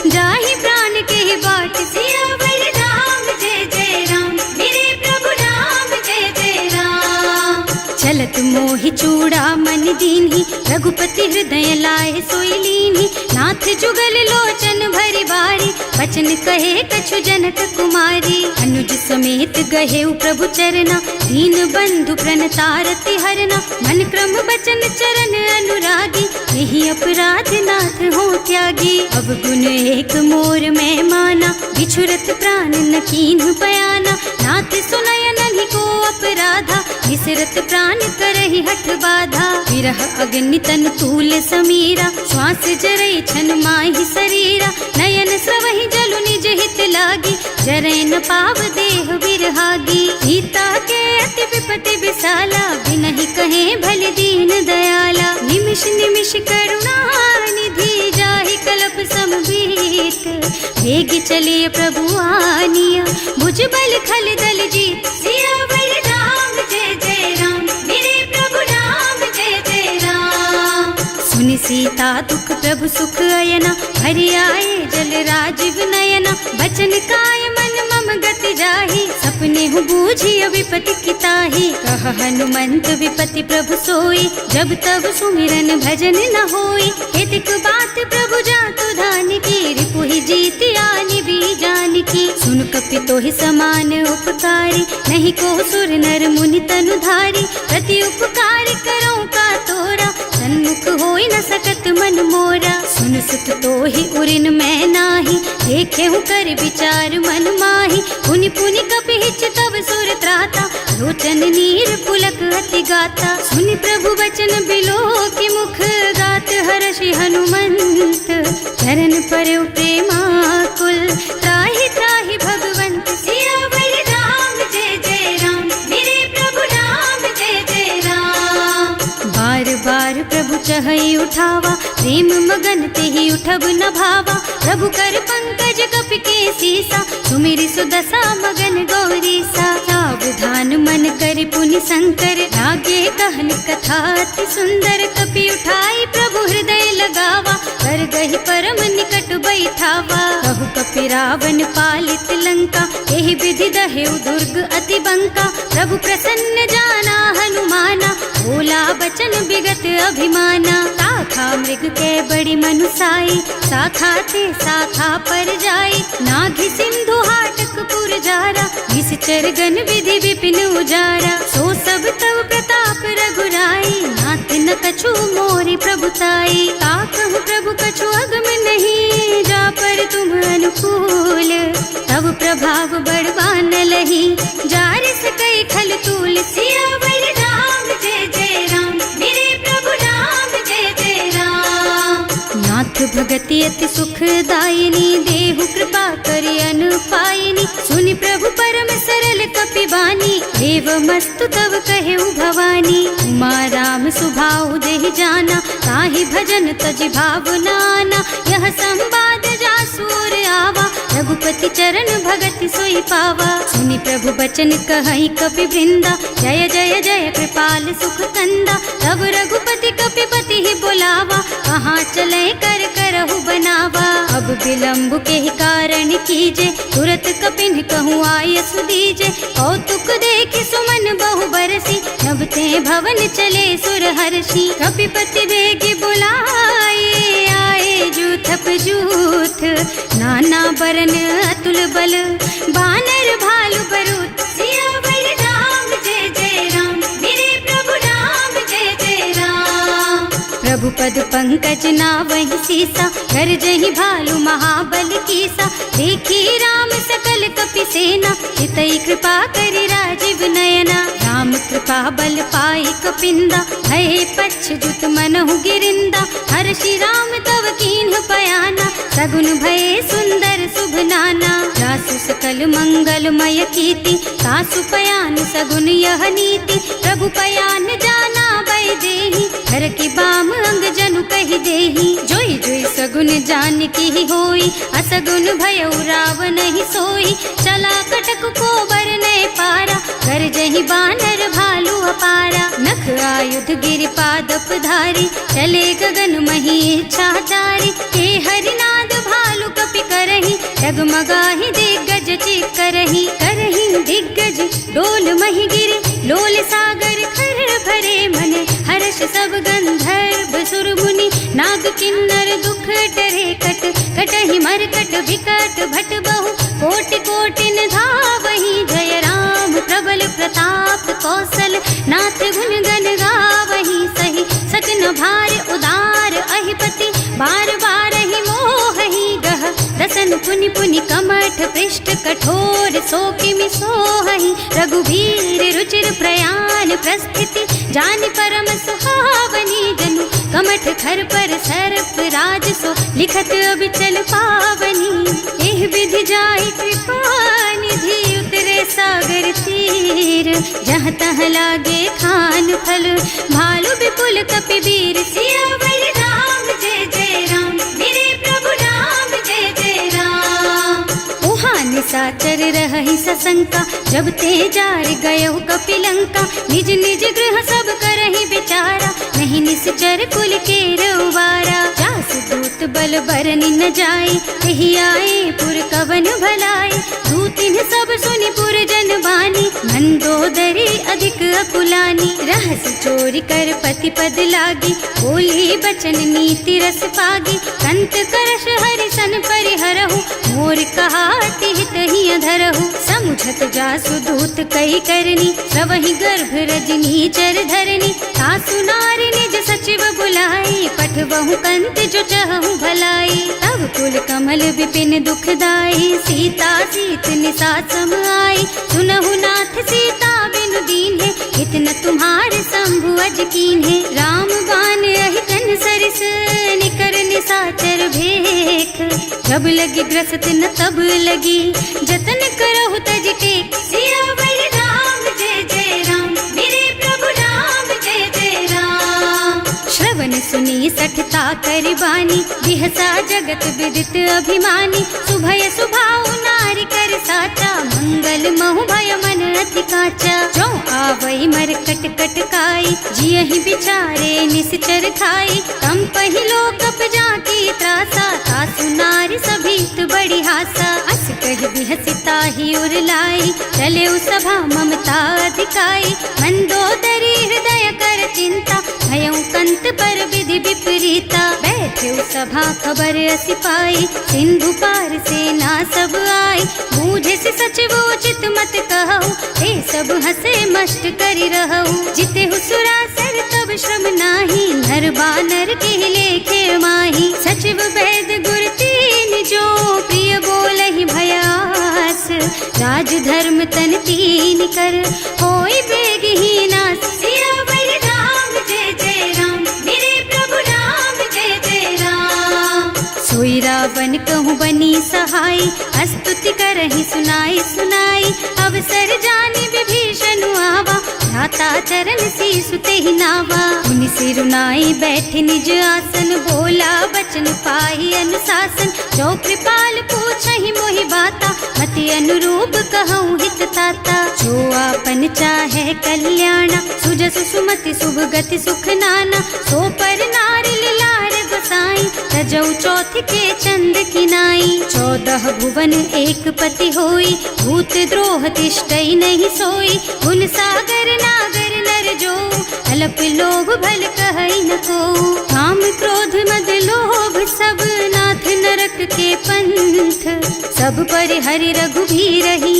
जाहि प्राण के ही बाट। सियावर राम जय जय राम, मेरे प्रभु राम जय जय राम। चलत मोहि चूड़ा मन दीन्ही, रघुपति हृदय लाए सोई लीन्ही। नाथ जुगल लोचन भरि बारी, बचन कहे कछु जनक कुमारी। अनुज समेत गहेउ प्रभु चरना, दीन बंधु प्रणतारति हरना, मन क्रम बचन चरण अनुरागी, यही अपराध नाथ हो त्यागी। अब गुण एक मोर में माना, बिछुरत प्राण न कीन्ह बयाना, नाथ सुनय नन्हि को अपराधा, विसरत प्राण करहि हठ बाधा। विरह अग्नि तन तूल समीरा, श्वास जरई छन माहि शरीरा, नयन स्रवहि जलु निज हित लागी, जरै न पाव देह बिरहागी। सीता के अति विपति विशाला, बिनहि कहे भल दीन दयाला, निमिष निमिष करुणा निधि, जाहि कलप समबीत, वेग चलिए प्रभु आनिया, भुज बल खल दल जीत। सियावर राम जय जय राम, मेरे प्रभु राम जय जय राम। सुनि सीता दुख प्रभु सुख अयना, हरि आए जल राजीव नयना, बचन काय मन मम गति जाहि, सपने हूँ बूझिय विपति किताहि। कह हनुमंत विपति प्रभु सोई, जब तब सुमिरन भजन न होई, हेतिक बात प्रभु जातु धान की, रिपुहि जीत आनि भी जानकी। सुन कपि तोहि समान उपकारी, नहीं को सुर नर मुनि तनुधारी, प्रति उपकार करो का तोरा, सन्मुख होई न सकत मन मोरा। सुन सुत तोहि उरिन मैं नाही, देखे हूँ कर विचार मन माही, पुनि पुनि कपिहिच तब सुर त्राता, लोचन नीर पुलक अति गाता। सुनि प्रभु बचन बिलो की मुख, गात हर्षि हनुमंत, चरण परउ प्रेमाकुल, त्राहि त्राहि भगवंत। सियावर राम जय जय राम, मेरे प्रभु राम जय जय राम। बार बार प्रभु चहई उठावा, प्रेम मगन तेहि उठब न भावा, प्रभु कर पंकज कपि के सीसा, सुमिरि सुदशा मगन गौरीसा। सावधान मन करि पुनि शंकर, लागे कहन कथा अति सुंदर, कपि उठाई प्रभु हृदय लगावा, कर गहि परम निकट बैठावा। कहु कपि रावण पालित लंका, एहि विधि दहेउ दुर्ग अति बंका, प्रभु प्रसन्न जाना हनुमाना, बोला बचन विगत अभिमाना। शाखा मृग के बड़ी मनुसाई, शाखा ते शाखा पर जाई, नाघि सिंधु हाटक पुर जारा, निश्चर गण विधि विपिन उजारा। सो सब तव प्रताप रघुराई, नाथ न कछु मोरि प्रभुताई। ताकहु प्रभु कछु अगम नहीं, जा पर तुम अनुकूल, तब प्रभाव बड़वान लही, जार सकई खल तूल। सियावर राम जय जय राम, मेरे प्रभु राम जय जय राम। नाथ भगति अति सुखदायिनी, देहु कृपा करि अनुपायिनी, सुनि प्रभु परम सरल कपिबानी, एवमस्तु तव कहेउ भवानी। उमा राम सुभाउ देहि जाना, ताहि भजन तजि भावनाना, यह संवाद जासुर आवा, रघुपति चरण भगति सोई पावा। सुनि प्रभु बचन कहई कपि वृंदा, जय जय जय कृपाल सुख कंदा, तब रघुपति कपिपति ही बुलावा, कहाँ चले कर करहु बनावा। अब विलंब के कारण कीजे, तुरत कपिन कहूँ आयस दीजे, कौतुक देखि सुमन बहु बरसी, नभ ते भवन चले सुर हर्षि। कपिपति बेगी बुलाए, आए जूथप जूथ, नाना बरन अतुल बल, बानर भालु बरूथ। सियावर राम जय जय राम, मेरे प्रभु राम जय जय राम। प्रभु पद पंकज नावहि सीसा, कर जहि भालु महाबल कीसा, देखी राम सकल कपि सेना, चितई कृपा करि राजीव नयना। राम कृपा बल पाई कपिंदा, भय पक्ष जुत मनहु गिरिंदा, हर्षि राम तव कीन्ह पयाना, सगुन भय सुंदर शुभ नाना। जासु सकल मंगलमय कीर्ति, तासु पयान सगुन यह नीति, प्रभु पयान जाना भय देहि, हर की बाम अंग जनु कहि देहि। जोई जोई सगुन जान की होई, असगुन भय रावण ही सोई, चला कटक को बरने पारा, कर जहि बानर भालू अपारा। नख आयुध गिरि पादप धारी, चले गगन मही इच्छाचारी, के हरिनाद भालू कपि करही, डगमगाहि दिग्गज चित करही। करही दिग्गज डोल मही गिरि, लोल सागर खर भरे मन, हर्ष सब गंधर्व सुर मुनि, नाग किन्नर दुख डरे कट, कटहि मरकट विकट भट बहु, कोटि कोटिन धावहि, जय राम प्रबल प्रताप भार उदार अहिपति बार बार ही मोह ही गह दसन पुनि पुनि कमठ पृष्ठ कठोर सो किमि सोहि रघुवीर रुचिर प्रयाण प्रस्थिति जानि परम सुहावनी जनु कमठ खर पर सर्प राज सो लिखत अबिचल पावनी एह विधि जाय कृपा निधि उतरे सागर तीर जहाँ तहाँ लागे खान फल भालु विपुल कपिवीर सियावर राम जय जय राम मेरे प्रभु राम जय जय राम। उहाँ निसाचर रहि सशंका जब ते जार गयो कपिलंका निज निज गृह सब करहि विचारा नहीं निश्चर कुल के रउबारा जास दूत बल बरनि न जाई तेहि आए पुर कवन भलाई दूतिन सब सुनि पुर जन बानी मंदोदरी अधिक अकुलानी रहस चोरी कर पति पद लागी बोली बचन नीति रस पागी कंत करश हरि सन परिहरहु मोर कहाति हित ही अधरहु समुझत जासु दूत कही करनी सबहि गर्भ रजनी चर धरनी सासु नारी निज सचिव बुलाई पठबहु कंत जो चहु भलाई तब कुल कमल विपिन दुखदाई सीता सीत निसा सम आई सुनहु नाथ सीता बिनु दीन्हे इतना तुम्हारे शंभु अज कीन्हे राम बान अहितन सरिस निकर निसाचर भेख जब लगी ग्रसत न तब लगी जतन करहु तज टेक सियावर राम जय जय राम मेरे प्रभु राम जय जय राम। श्रवण सुनी सठता कर बानी बिहसा जगत विदित अभिमानी सुभय सुभाऊ नारी कर साचा मंगल महु भय मन अति काचा जो आवई मर कट कट काई जियहि बिचारे निश्चर खाई कम पहिलो कप जाकी त्रासा सासु नारी सभीत बड़ी हासा अस कहि बिहसिता ही उर लाई चले सभा ममता अधिकाई मंदोदरी हृदय कर चिंता भयउ कंत पर विधि विपरीता बैठे सभा खबर असी पाई सिंधु पार सेना सब आई बूझे से सचिव उचित मत कहु ते सब हंसे मस्त करि रहु जिते हुसुरासर तब श्रम नाही नर बानर के लेखे माही सचिव वैद गुर तीन जो प्रिय बोलहि भयास राज धर्म तन तीन कर होई बेगहीना सियावर राम जय जय राम मेरे प्रभु राम जय जय राम। सोई रावण कहूँ बनी सहाय स्तुति करहि सुनाई सुनाई अवसर जानी विभीषण आवा भ्राता चरण शीसु तेहि नावा मुनि सिरुनाई बैठे निज आसन बोला बचन पाहि अनुशासन जो कृपाल पूछहि मोहि बाता मति अनुरूप कहूँ हित ताता जो आपन चाहे कल्याणा सुजस सुमति शुभ गति सुख नाना सो पर नारी लार गोसाई रजौ चौथ के चंद किनाई 14 भुवन एक पति होई भूत द्रोह तिष्ठई नहीं सोई गुण सागर नागर नर जो अल्प लोभ भल कहई न को काम क्रोध मद लोभ सब नाथ नरक के पंथ सब पर हरि रघुबीर रही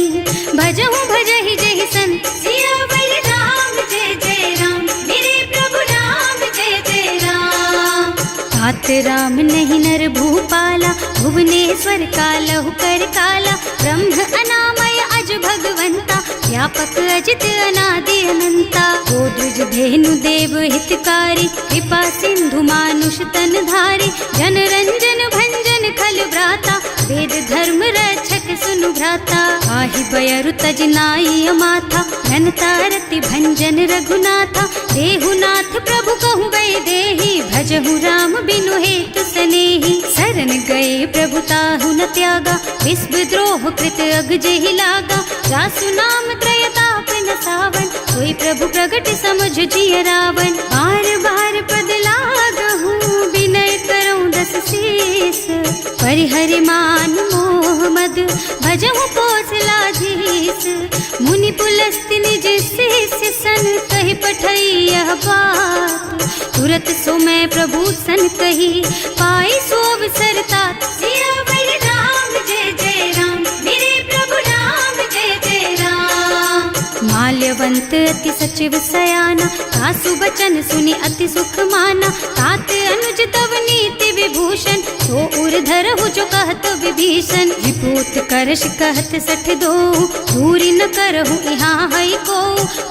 भजहु भजहि जहि संत सियावर राम जय जय राम मेरे प्रभु राम जय जय राम। तात राम नहीं नर भूपाला भुवनेश्वर कालहु कर काला ब्रह्म अनामय अज भगवंता व्यापक अजित अनादि अनंता गोद्विज धेनु देव हितकारी कृपा सिंधु मानुष तन धारी जन रंजन भंजन खल व्राता वेद धर्म रक्षक सुनु भ्राता आहि बयरु तज नाई अमाथा घनता रति भंजन रघुनाथा देहुनाथ प्रभु कहु गए देहि भजहु राम बिनु हेतु सनेहि शरण गए प्रभु ताहु न त्यागा विश्व द्रोह कृत अग जेहि लागा जासु नाम त्रयताप न सावन सोई प्रभु प्रगट समझ जिय रावण बार बार पद लागहु विनय करऊं दस शीस परिहरि मान मोह मद भजहु कौशलाधीश मुनि पुलस्त्य निज शिष्य सन कहि पठई यह बात तुरत सो मैं प्रभु सन कही पाई सो अवसर तात सियावर राम जय जय राम मेरे प्रभु राम जय जय राम। माल्य माल्यवंत अति सचिव सयाना, सासु बचन सुनि अति सुख माना। तात अनुज तव नीति विभूषण, सो उर्धर हो जो कहत विभीषण। विभूत करश कहत सठ दो, दूरी न करहु यहाँ हई को।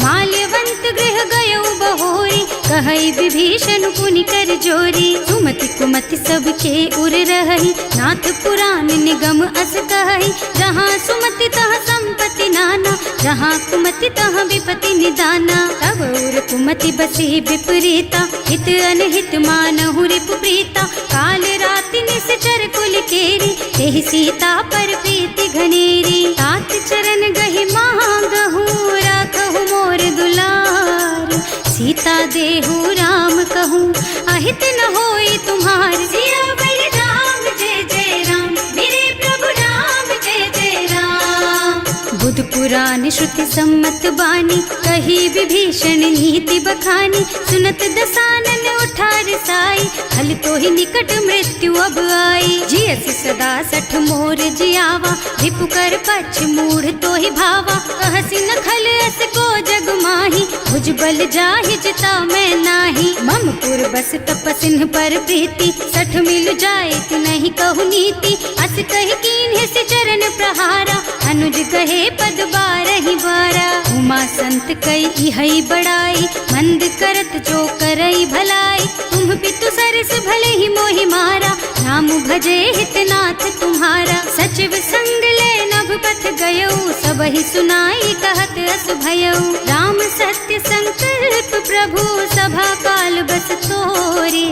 माल्यवंत गृह गयो बहोरी, कहई विभीषण पुनि कर जोरी। सुमति कुमति सबके उर रही, नाथ पुराण निगम अस कहई। जहाँ सुमति तहाँ संपत्ति नाना, जहाँ कुमति तहाँ विपत्ति निदाना। तब उर कुमति बसी विपरीता, हित अनहित मानहु रिपु प्रीता। काल राति निश्चर कुल केरी, तेहि सीता पर प्रीति घनेरी। तात चरण गहि मांगहु, राखहु मोर दुलार। सीता देहु राम कहूँ, अहित न होई तुम्हार। सियावर राम जय जय राम, मेरे प्रभु राम जय जय राम। बुध पुराण श्रुति सम्मत बानी, कही विभीषण नीति बखानी। सुनत दसानन उठार साई, हल तो ही निकट मृत्यु अब आई। जियसि सदा सठ मोर जियावा, रिपु कर पक्ष मूढ़ तो ही भावा। कहसि न खल अस को जग माही, भुज बल जाहि जिता मैं नाही। मम पुर बस तपसिन्ह पर प्रीति, सठ मिल जाए ति नहीं कहु नीति। अस कहि कीन्ह से चरण प्रहारा, अनुज कहे पद बारहि बारा। उमा संत कई इहई बड़ाई, मंद करत जो करई भलाई। तुम पितु सरस भले ही मोहि मारा, नाम भजे हितनाथ तुम्हारा। सचिव संग ले नभ पथ गयो, सबहि सुनाई कहत अस भयो। राम सत्य संकल्प प्रभु, सभा काल बस तोरे।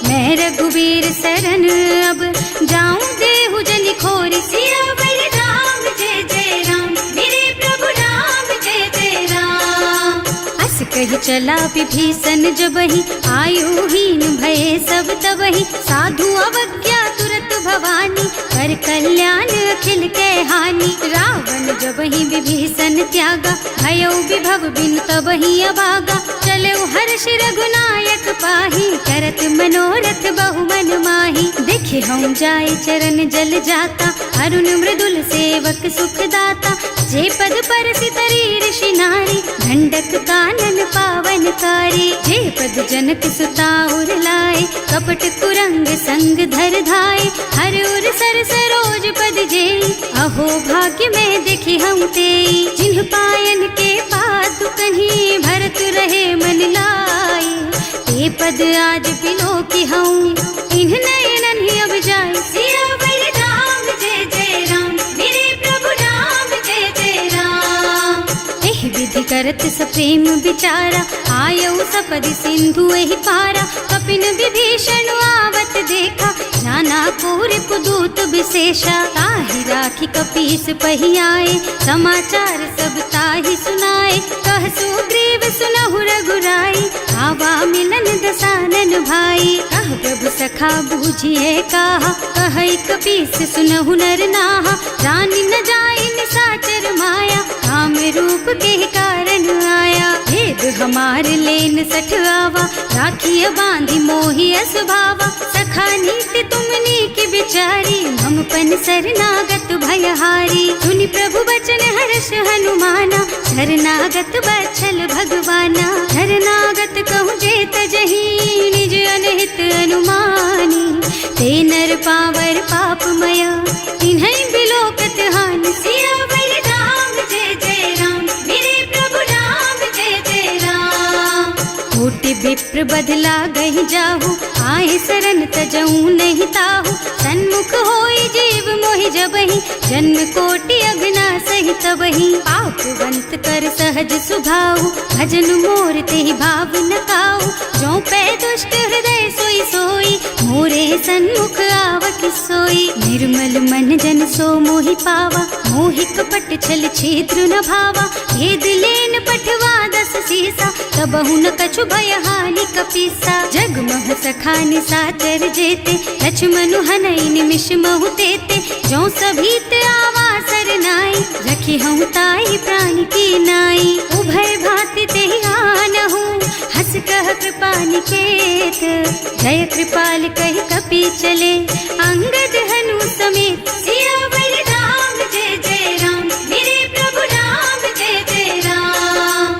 मैं रघुवीर शरण अब, जाऊं देहु जनि खोरी। सियावर राम जय जय राम, मेरे प्रभु राम जय जय राम। अस कही चला विभीषण जबहि, आयुहीन भये सब तबहि। साधु अवज्ञा तुरत भवानी, कर कल्याण अखिल के हानि। रावण जबहि विभीषण त्यागा, भयो विभव बिन तबहि अभागा। चलो हर्ष रघुनायक पाही, करत मनोरथ बहु मन माही। देखे हम जाय चरण जल जाता, अरुण मृदुल सेवक सुख दाता। जे पद पर सितरी ऋषि नारी, ढंडक कानन पावन कारी। जे पद जनक सुता उर लाए, कपट कुरंग संग धर धाय। हर उर सर सरोज पद जेई, अहो भाग्य में देखी हम तेई। जिन्ह पायन के पादु कहीं, भरत रहे मन लाई। ते पद आज बिलो की हूँ, इन्ह नयनन ही अब जाए। सियावर राम जय जय राम, मेरे प्रभु राम जय जय राम। एहि विधि करत सप्रेम विचारा, आयऊ सपदि सिंधु एहि पारा। कपिन विभीषण आवत देखा, नाना पूर पुदूत विशेषा। ताहि राखी कपीस पहि आए, समाचार सब ताहि सुनाए। कह सुग्रीव सुनहु रघुराई, आवा मिलन दसानन भाई। कह प्रभु सखा बूझिए कहा, कहई कपीस सुनहु नर नाहा। जानि न जाए निसाचर माया, काम रूप के कारण आया। भेद हमार लेन सठ आवा, राखिय बांधि मोहि असभावा। सखा नीति तुमनी की बिचारी, हम पन शरणागत भयहारी। सुनि प्रभु बचन हर्ष हनुमाना, शरणागत बच्छल भगवाना। शरणागत कहूँ जे तजहि, निज अनहित अनुमानी। ते नर पावर पापमय, तिन्है बिलोकत हानि। सियावर राम जय जय राम, मेरे प्रभु राम जय जय राम। कोटि विप्र बदला गहि जाहु, आए शरण तजऊ नहीं ताहु। सन्मुख होई जीव मोहि जबहि, जन्म कोटि अघनासहि तबहि। पापवंत कर सहज सुभाऊ, भजन मोर तेहि भाव न काऊ। जो पै दुष्ट हृदय सोई सोई, मोरे सन्मुख आवक सोई। निर्मल मन जन सो मोहि पावा, मोहि कपट छल छिद्र न भावा। भेद लेन पठवा दस सीसा, तबहु न कछु भय हानि कपीसा। जग महु सखा निसाचर जेते, लक्ष्मण हनई निमिष महु तेते। जो सभीत आवा सरनाई, रखी हूँ ताई प्राण की नाई। उभय भांति तेहि आनहु, हस कह कृपा निकेत। जय कृपाल कहि कपि चले, अंगद हनु समेत। सियावर राम जय जय राम, मेरे प्रभु राम जय जय राम।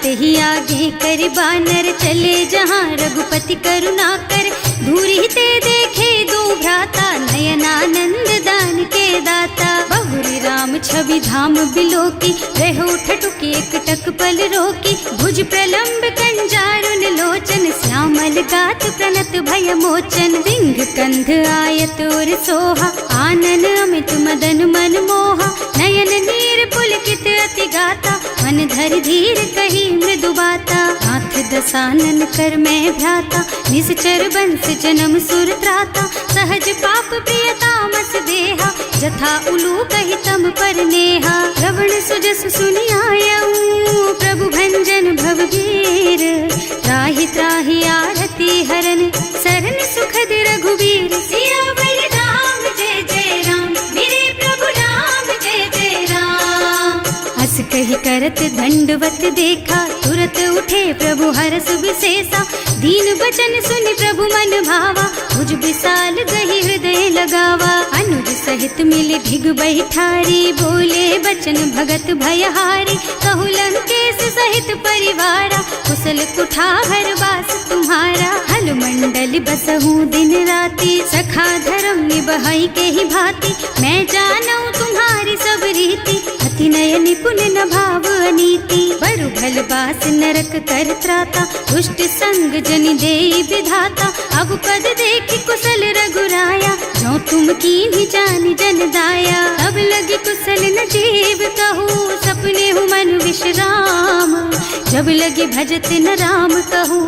ते ही आगे कर बानर चले जहाँ रघुपति करुणा कर दूरी ते देखे दो भ्राता नयनानंद दान के दाता बहुरी राम छवि धाम बिलोकी रहो ठटुकी एक टक पल रोकी भुज प्रलंब कंजारुन लोचन श्यामल गात प्रणत भय मोचन सिंह कंध आयत और सोहा आनन अमित मदन मन मोहा नयन नीर पुलकित अति गाता मन धर धीर कही मृदु बाता हाथ दसानन कर मैं भ्राता निश्चर बंस जन्म सुर त्राता सहज पाप प्रिय तामस देहा जथा उलू कही तम पर नेहा श्रवण सुजस सुनि आयऊ प्रभु भंजन भवगीर त्राहि त्राहि आरती हरन सरन सुखद रघुवीर सियावर राम जय जय राम मेरे प्रभु राम जय जय राम। हस कही करत दंडवत देखा तुरत उठे प्रभु हरस विशेषा दीन बचन सुनि प्रभु मन भावा भुज विशाल गही हृदय लगावा अनुज सहित मिल ढिग बैठारी बोले बचन भगत भयहारी कहु लंकेश सहित परिवारा कुशल कुठार वास तुम्हारा हल मंडल बसहु दिन राति सखा धर्म निबहई के ही भांति मैं जानू तुम्हारी सब रीति अति नय निपुण न भाव अनीति बरु भल बास नरक कर त्राता दुष्ट संग जनि देई विधाता अब पद देखि कुशल रघुराया जो तुम कीन्ही जानि जन दाया अब लगी कुशल न जीव कहू सपने हूँ मन विश्राम जब लगी भजत न राम कहू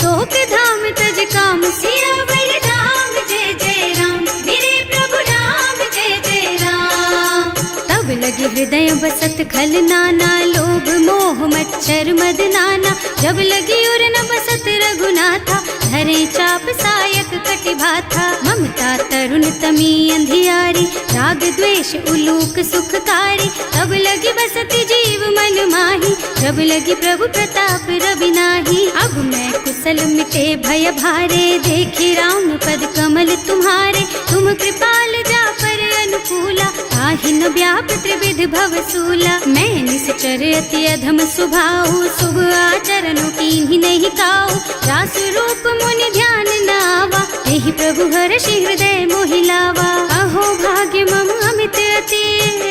सोक धाम तज काम सियावर राम जय जय राम मेरे प्रभु राम जय जय राम। तब लगी हृदय बसत खल नाना लोभ मोह मच्छर मद नाना जब लगी उर न बसत रघुनाथा धरे चाप सायक कटि भाथा ममता तरुण तमी अंधियारी राग द्वेष उलूक सुखकारी तब लगी बसती जीव मन माही जब लगी प्रभु प्रताप रवि नाही अब मैं कुशल मिटे भय भारे देखी राम पद कमल तुम्हारे तुम कृपाल जा पर अनुकूला आहिन व्याप त्रिविध भव सूला मैं निश्चर अति अधम सुभाऊ शुभ आचरणों की नहीं काऊ रास रूप मुनि ध्यान नावा यही प्रभु हर्षि हृदय मोहिलावा अहो भाग्य मम अमित अति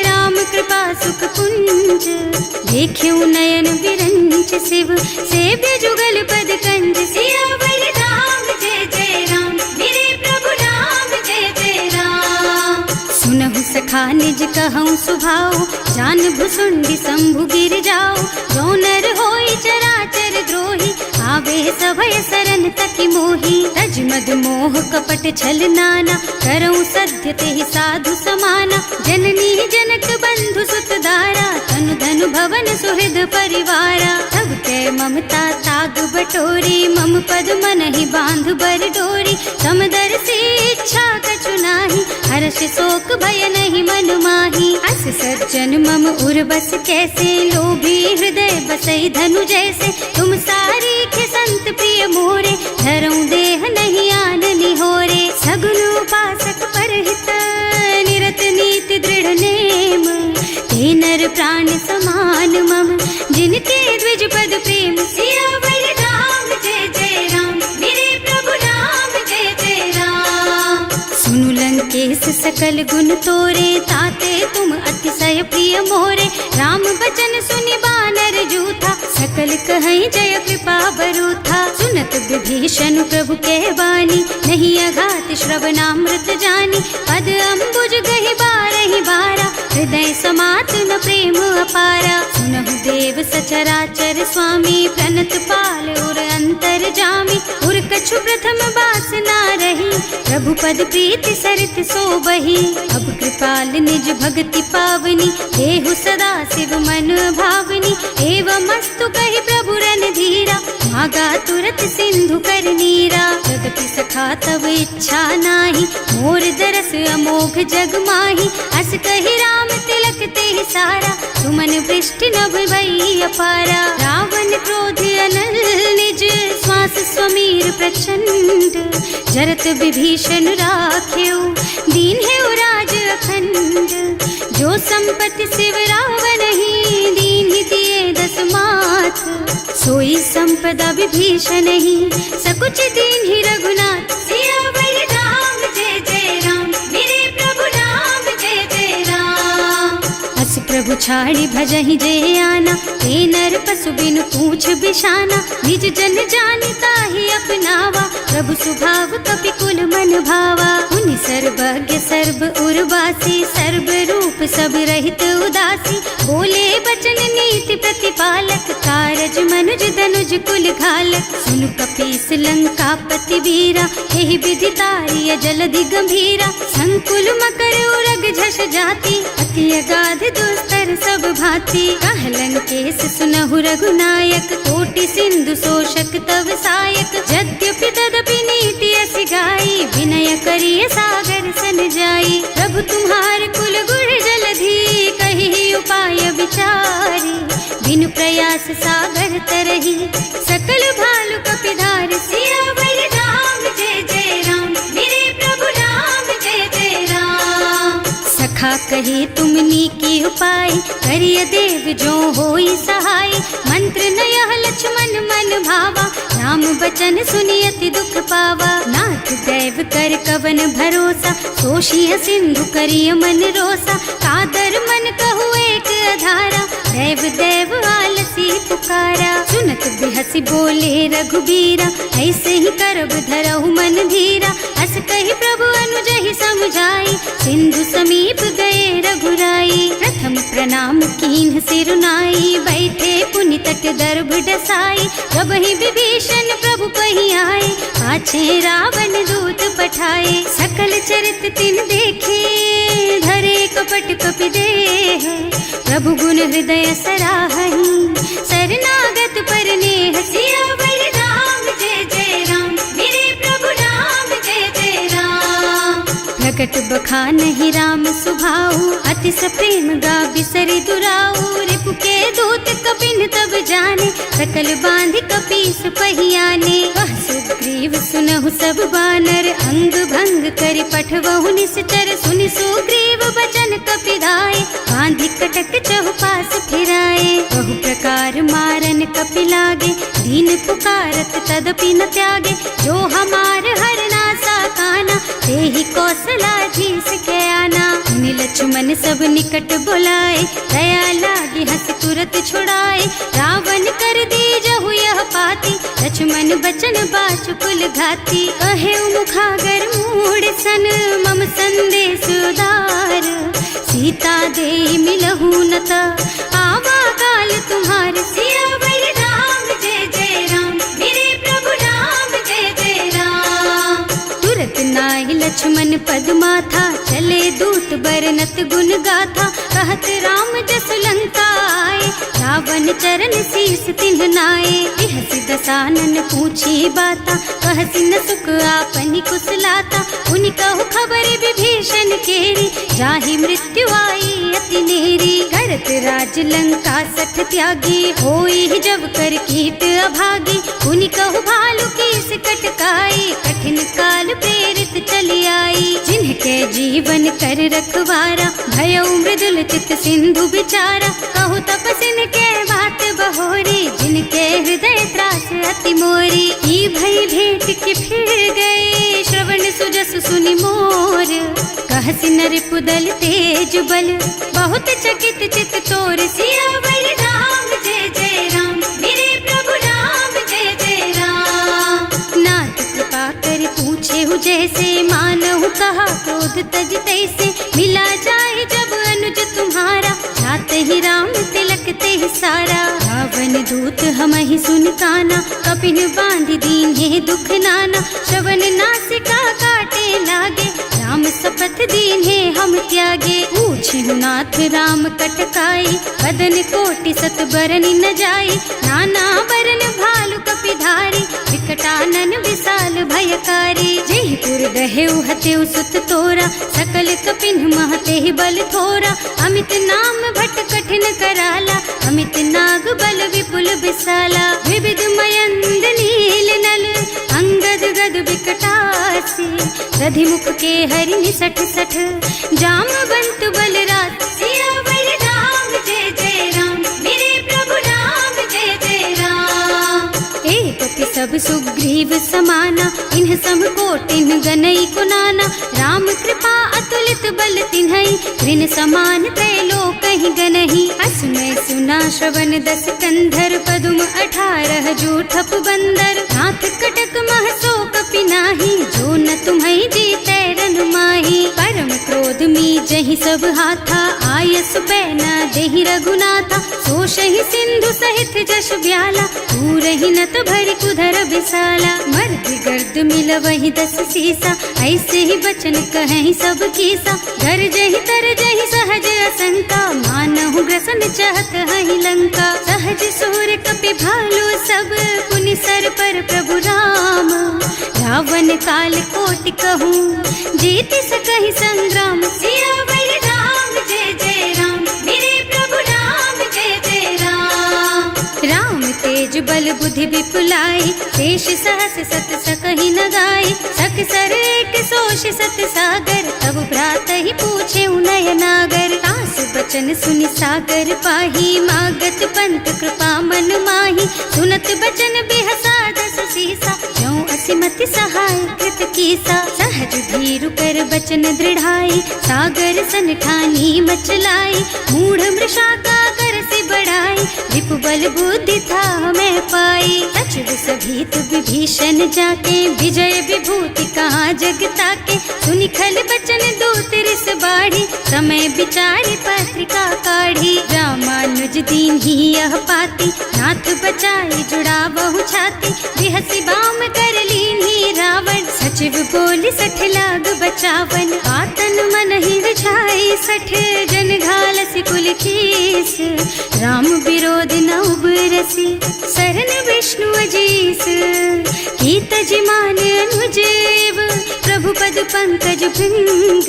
राम कृपा सुख पुंज देख्यू नयन विरंच शिव सेव्य जुगल पद कंज सियावर राम जय जय राम मेरे प्रभु राम जय जय राम। सुनहु सखा निज कहूँ सुभाऊ जान भुसुंडी शंभु गिर जाओ जो नर होई चराचर द्रोही आवे सभय सरन तकी मोही तज मद मोह कपट छल नाना करऊँ सत्य ते साधु समाना जननी जनक बंधु सुत दारा तनु धनु भवन सुहृद परिवारा तब के ममता ताग बटोरी मम पद मन ही बांध बर डोरी समदर से इच्छा कछु नाही हर्ष शोक भय नहीं मन माही अस सज्जन मम उर बस कैसे लोभी हृदय बसई धनु जैसे तुम सारी के संत प्रिय मोरे धरऊं देह नहीं आन निहोरे सगुन उपासक परहित निरत नीति दृढ़ नेम ते नर प्राण समान मम जिनके द्विज पद प्रेम सियावर राम जय जय राम मेरे प्रभु राम जय जय राम। सुनु लंकेश सकल गुण तोरे ताते तुम अतिशय प्रिय मोरे राम बचन सुनि बानर जूथा सकल कहई जय कृपा बरूथा सुनत विभीषण प्रभु के वाणी नहीं अघात श्रवणामृत जानी पद अम्बुज गहि बारहि बारा हृदय समात न प्रेम अपारा सुनहु देव सचराचर स्वामी प्रणत पाल और अंतर जामी उर कछु प्रथम बास ना रही प्रभु पद प्रीति सरित सो बही अब कृपाल निज भक्ति पावनी देहु सदा शिव मन भावनी एवं मस्तु कहि प्रभु रन धीरा मागा तुरत सिंधु कर नीरा जगति सखा तब इच्छा नाही मोर दरस अमोघ जग माही अस कहि राम तिलक ते सारा सुमन वृष्टि नभ भई अपारा रावण क्रोध अनल निज श्वास स्वमीर प्रचंड जरत विभीषण राख्यो दीन है राज अखंड जो संपत्ति शिव रावण ही दीन ही दिए दस माथ। सोई संपदा विभीषण ही, सकुच दीन ही रघुनाथ। सियावर राम जय जय राम, मेरे प्रभु राम जय जय राम। अस प्रभु छाड़ी भजहि जय आना, ते नर पशु बिनु पूछ बिशाना। निज जन जानिता ही अपनावा, प्रभु स्वभाव कपि कुल मन भावा। उनि सर्वज्ञ सर्व उर्वासी, सर्व रूप सब रहित उदासी। बोले बचन नीति प्रतिपालक, कारज मनुज धनुज कुल घालक। सुनु कपीस लंकापति वीरा, एहि विधि तारिय जलधि गंभीरा। संकुल मकर उरग झष जाति, अति अगाध दुस्तर सब भांति। कहलन केस सुनहु रघुनायक, कोटि सिंधु शोषक तव सायक। यद्यपि तदपि नीति अस गाई, विनय करिय सागर सन जाई। प्रभु तुम्हार कुल गुण जलधि, कहि उपाय विचारी। बिनु प्रयास सागर तरही, सकल भालु कपिधार। सियावर राम जय जय राम, मेरे प्रभु राम जय जय राम। सखा कहे तुमनी की उपाय, करिय देव जो होई सहाय। मंत्र नयह लक्ष्मण मन भावा, राम बचन सुनि अति दुख पावा। नाथ दैव कर कवन भरोसा, सोषिय सिंधु करिय मन रोसा। कादर मन कहु एक अधारा, दैव देव आलसी पुकारा। सुनत बिहसी बोले रघुबीरा, ऐसे ही करब धरहु मन धीरा। अस कहि प्रभु अनुजहि समझाई, सिंधु समीप गए रघुराई। प्रथम प्रणाम कीन्ह सिरुनाई, बैठे पुनि तट दर्भ डसाई। जब ही विभीषण प्रभु पही आए, पाछे रावण दूत पठाए। सकल चरित तिन देखे, धरे कपट कपि देह। प्रभु गुण हृदय सराहहि, शरणागत पर नेह। सियावर राम जय जय राम, मेरे प्रभु राम जय जय राम। प्रकट बखानहि राम सुभाऊ, अति सप्रेम गा बिसरि दुराऊ। रिपु के दूत कपिन तब जाने, सकल बांधि कपीस पहियाने। वह सुग्रीव सुनहु सब बानर, अंग भंग करि पठवहु निश्चर। सुनि सुग्रीव बचन कपिधाय, बांधि कटक चहुपास फिराए। बहु प्रकार मारन कपि लागे, दीन पुकारत तदपि न त्यागे। जो हमार हरनासा काना, तेहि कौशला जीस के आना। मुनि लक्ष्मण सब निकट बुलाए, दया लागी हंस तुरत छुड़ाए। रावण कर दीजहु यह पाती, लक्ष्मण बचन बाचु कुल घाती। कहे मुखागर मूढ़ सन, मम संदेश उदार। सीता दे मिलहु न त, आवा काल तुम्हार। सियावर राम जय जय राम, मेरे प्रभु राम जय जय राम। तुरत नाहि लक्ष्मण पद माथा, चले दूत बरनत गुण गाथा। कहत राम जस लंका आए, रावण चरण शीस तिन्ह नाए। बिहसि दसानन पूछी बाता, कहसि न सुख आपनि कुशलाता। उनि कहु खबर विभीषण केरी, जाहि मृत्यु आई अति नेरी। करत राज लंका सठ त्यागी, होई जब कर कीट अभागी। उनि कहु भालु कीस कटकाई, कठिन काल प्रेरित चली आई। जिनके जीवन कर रखवारा, भयउ मृदुल चित सिंधु बिचारा। कहु तपसिन के बात बहोरी, जिनके हृदय त्रास अति मोरी। ई भई भेंट के फिर गए, श्रवण सुजस सुनि मोर। कहसि नर पुदल तेज बल, बहुत चकित चित तोर। सियावर राम जय जय राम, मेरे प्रभु राम जय जय राम। नाथ कृपा कर पूछे हु जैसे, मानहु कहा क्रोध तज तैसे। मिला जाए जब अनुज तुम्हारा, जात ही राम तिलक ते सारा। रावण दूत हमहि सुन काना, कपिन बांधि दीन्हे दुख नाना। श्रवण नासिका काटे लागे, राम शपथ दीन्हे हम त्यागे। पूछिहु नाथ राम कटकाई, बदन कोटि सत बरनि न जाई। नाना बरन भालु कपिधारी, विकटानन विशाल भयकारी। जेहि पुर दहेउ हतेउ सुत तोरा, सकल कपिन महते बल थोरा। अमित नाम भट कठिन कराला, अमित नाग बल विपुल विशाला। विविध मयंद नील नल, अंगद गद विकटासी। दधि मुख के हरि निसठ सठ, जामवंत बलराज। सियावर राम जय जय राम, मेरे प्रभु राम सुग्रीव समाना, इन्ह सम कोटिन गनई को नाना। राम कृपा अतुलित बल तिन्हई, ऋण समान त्रैलोकहि गनहि। असमय सुना श्रवण दस कंधर, पदुम 18 जूठप बंदर। नाथ कटक मह सो कपि नाही, जो न तुम्हई जीतै रन माही। परम क्रोध मी जहि सब हाथा, आयस पैना देहि रघुनाथा। सोषहि सिंधु सहित जश ब्याला, पूरहि नत भरि कुधर बिसाला। मर्द गर्द मिलवहि 10 सीसा, ऐसे ही बचन कहहि सब कीसा। गरजहि तरजहि सहज असंका, मानहु ग्रसन चाहत हहि लंका। सहज सुर कपि भालु सब, पुनि सर पर प्रभु राम। रावण काल कोटि कहूँ, जीत सकहि संग्राम। सियावर राम जय जय राम, मेरे प्रभु राम जय जय राम। राम तेज बल बुद्धि विपुलाई, शेष सहस सत सकहि न गाई। सक सर एक सोष सत सागर, तब भ्रात ही पूछे उनय नागर। आस बचन सुनि सागर पाही, मागत पंत कृपा मन माही। सुनत बचन बिहसा 10 सीसा, ज्यों असिमति सहाय कृत कीसा। सहज धीरु कर बचन दृढ़ाई, सागर सन ठानी मचलाई। मूढ़ मृषा का कर से बढ़ाई, रिपु बल बुद्धि था मैं पाई। सचिव सभीत विभीषण जाके, विजय विभूति कहाँ जगता के। सुनि खल बचन दूत रिस बाढ़ी, समय विचारी पत्रिका काढ़ी। रामानुज दीन ही यह पाती, नाथ बचाई जुड़ा बहु छाती। बिहसी बाम कर लीन्ही रावण, सचिव बोली 60 लाग बचावन। आतन मन ही रिझाई 60, जन घालसी कुल कीस। राम विरोध न उबरसी, सरन विष्णु अजीस। कीत जिमान अनुजेव, प्रभु पद पंकज भृंग।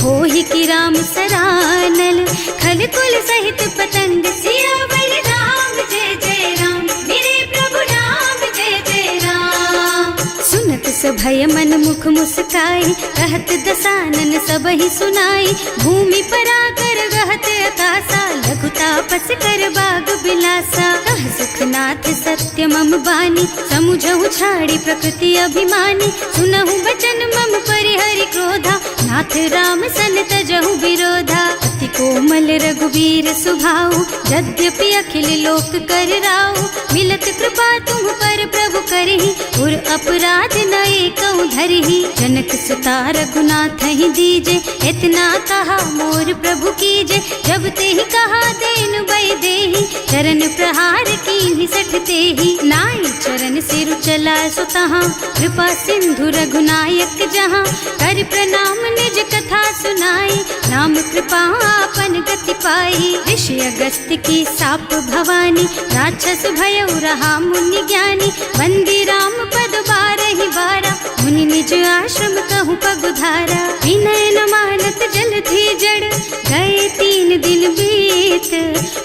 होहि की राम सरानल, खल कुल सहित पतंग। सियावर राम जय जय राम, मेरे प्रभु राम जय जय राम। सुनत सभय मन मुख मुस्काई, कहत दसानन सबहि सुनाई। भूमि पराकर गहत आकाशा, लघु तापस कर बाग बिलासा। कह सुखनाथ सत्य मम बानी, समुझहु छाड़ी प्रकृति अभिमानी। सुनहु बचन मम परिहरि क्रोधा, नाथ राम सन तजहु विरोधा। अति कोमल रघुवीर सुभाऊ, यद्यपि अखिल लोक कर राऊ। मिलत कृपा तुम पर प्रभु करहि, उर अपराध न एकहु धरहि। जनक सुता रघुनाथ ही दीजे, इतना कहा मोर प्रभु कीजे। जब ते ही कहा देन बय देहि, चरण प्रहार कीन्हि 60 तेहि। नाई चरण सिरु चला सुतहाँ, कृपा सिंधु रघुनायक जहाँ। कर प्रणाम निज कथा सुनाई, नाम कृपा आपन गति पाई। ऋषि अगस्त्य की साप भवानी, राक्षस भयउ रहा मुनि ज्ञानी। बंदी राम पद 12 बारा, मुनि निज आश्रम कहूँ पगुधारा। विनय न मानत जल थी जड़, गए 3 दिन बीत।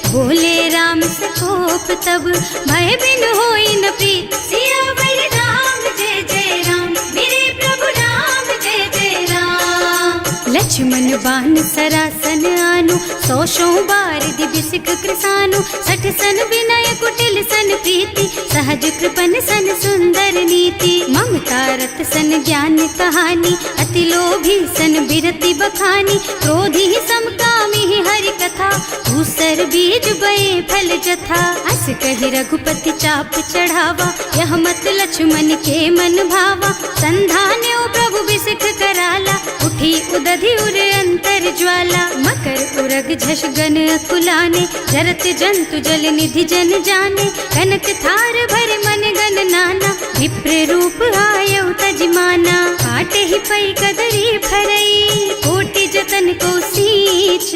बोले राम सकोप तब, भय बिन होई न प्रीत। सियावर राम जय जय राम, मेरे प्रभु राम जय जय राम। लक्ष्मण बान सरासन आनु, 100 बारिधि बिसिक कृसानु। 60 सन विनय कुटिल सन प्रीति, सहज कृपन सन सुंदर नीति। ममता रत सन ज्ञान कहानी, अति लोभी सन बिरति बखानी। क्रोधी ही समकामी ही हरि कथा, दूसर बीज बये फल जथा। अस कहि रघुपति चाप चढ़ावा, यह मत लक्ष्मण के मन भावा। संधान्यो प्रभु बिसिक कराला, उठी उदधि उर अंतर ज्वाला। मकर उरग झष गन अकुलाने, जरत जंतु जल निधि जन जाने। कनक थार भर मन गन नाना, विप्र रूप आयउ तजमाना। काटे ही पई कदरी भरई, कोटि जतन को सींच।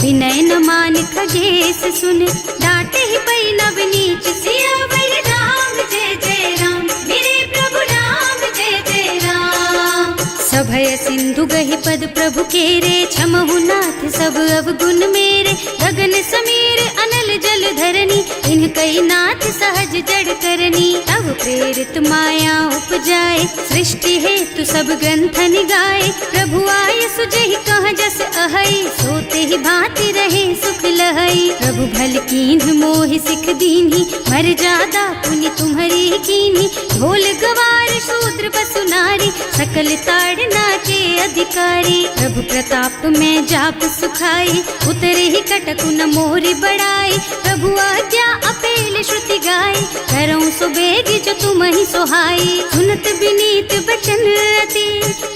विनय न मान खगेश सुन, डांटे ही पई नव नीच। सियावर राम जय जय राम, मेरे प्रभु राम जय जय राम। सभय सिंधु गहि पद प्रभु केरे, क्षमहु नाथ सब अवगुण मेरे। गगन समीर अनल जल धरनी, इन कई नाथ सहज जड़ करनी। तब प्रेरित माया उपजाए, सृष्टि हेतु सब ग्रंथन गाए। प्रभु आए सुजहि कहाँ जस अहै, सोते ही भांति रहे सुख लहै। प्रभु भल कीन्ह मोहि सिख दीन्ही, मर्यादा पुनि तुम्हरी कीन्ही। ढोल गवार शूद्र पशु नारी, सकल ताड़ना के अधिकारी। प्रभु प्रताप में जाप सुखाई, उतरे ही कटकु न मोरि बढ़ाई। प्रभु आज्ञा अपेल श्रुति गाई, करऊं सो बेगी जो तुम ही सोहाई। सुनत विनीत बचन अति,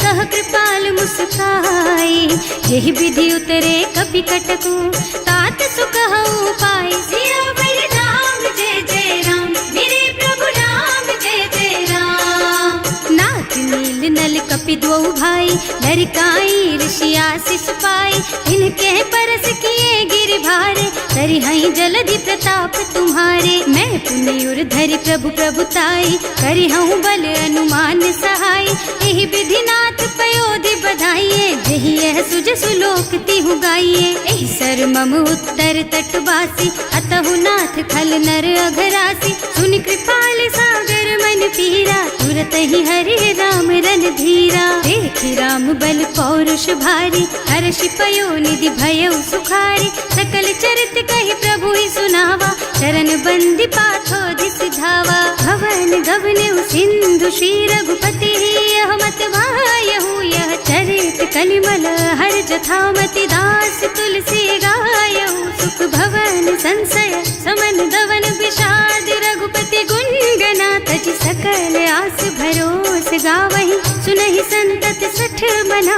कह कृपाल मुस्काई। यही विधि उतरे कपि कटकु, तात सुकहु पाई। सियावर राम जय जय राम, मेरे प्रभु राम जय जय राम। नाथ नील नल कपि द्वौ भाई, लरिकाई ऋषि आशीष पाई। इनके परस किए गिर भारे, तरि हई जलधि प्रताप तुम्हारे। मैं पुनि उर धरि प्रभु प्रभुताई, करि हूँ बल अनुमान सहाय। यही विधि नाथ पयोधि बधाइए, जही यह सुज सुलोक तिहु गाइए। एहि सर मम उत्तर तटवासी, अतहु नाथ खल नर अघरासी। सुनि कृपाल सागर मन पीरा, तुरत ही हरि राम रन धीरा। देखि राम बल पौरुष भारी, हर्षि पयो निधि भयउ सुखारी। सकल चरित कहि प्रभु ही सुनावा, चरण बंदी पाथोधि सिधावा। भवन गगन सिंधु श्री रघुपति, यह मत भायहु यह चरित कलिमल हर जथामति। दास तुलसी गायहु, सुख भवन संशय समन दवन विषाद। रघुपति गुण गना तज सकल आस भरोस गावहि। सुनहि संतत सठ मना,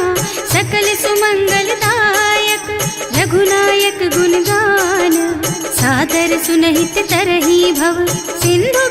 सकल सुमंगल दायक। रघुनायक गुण गान, सादर सुनहित तरही भव। सिंधु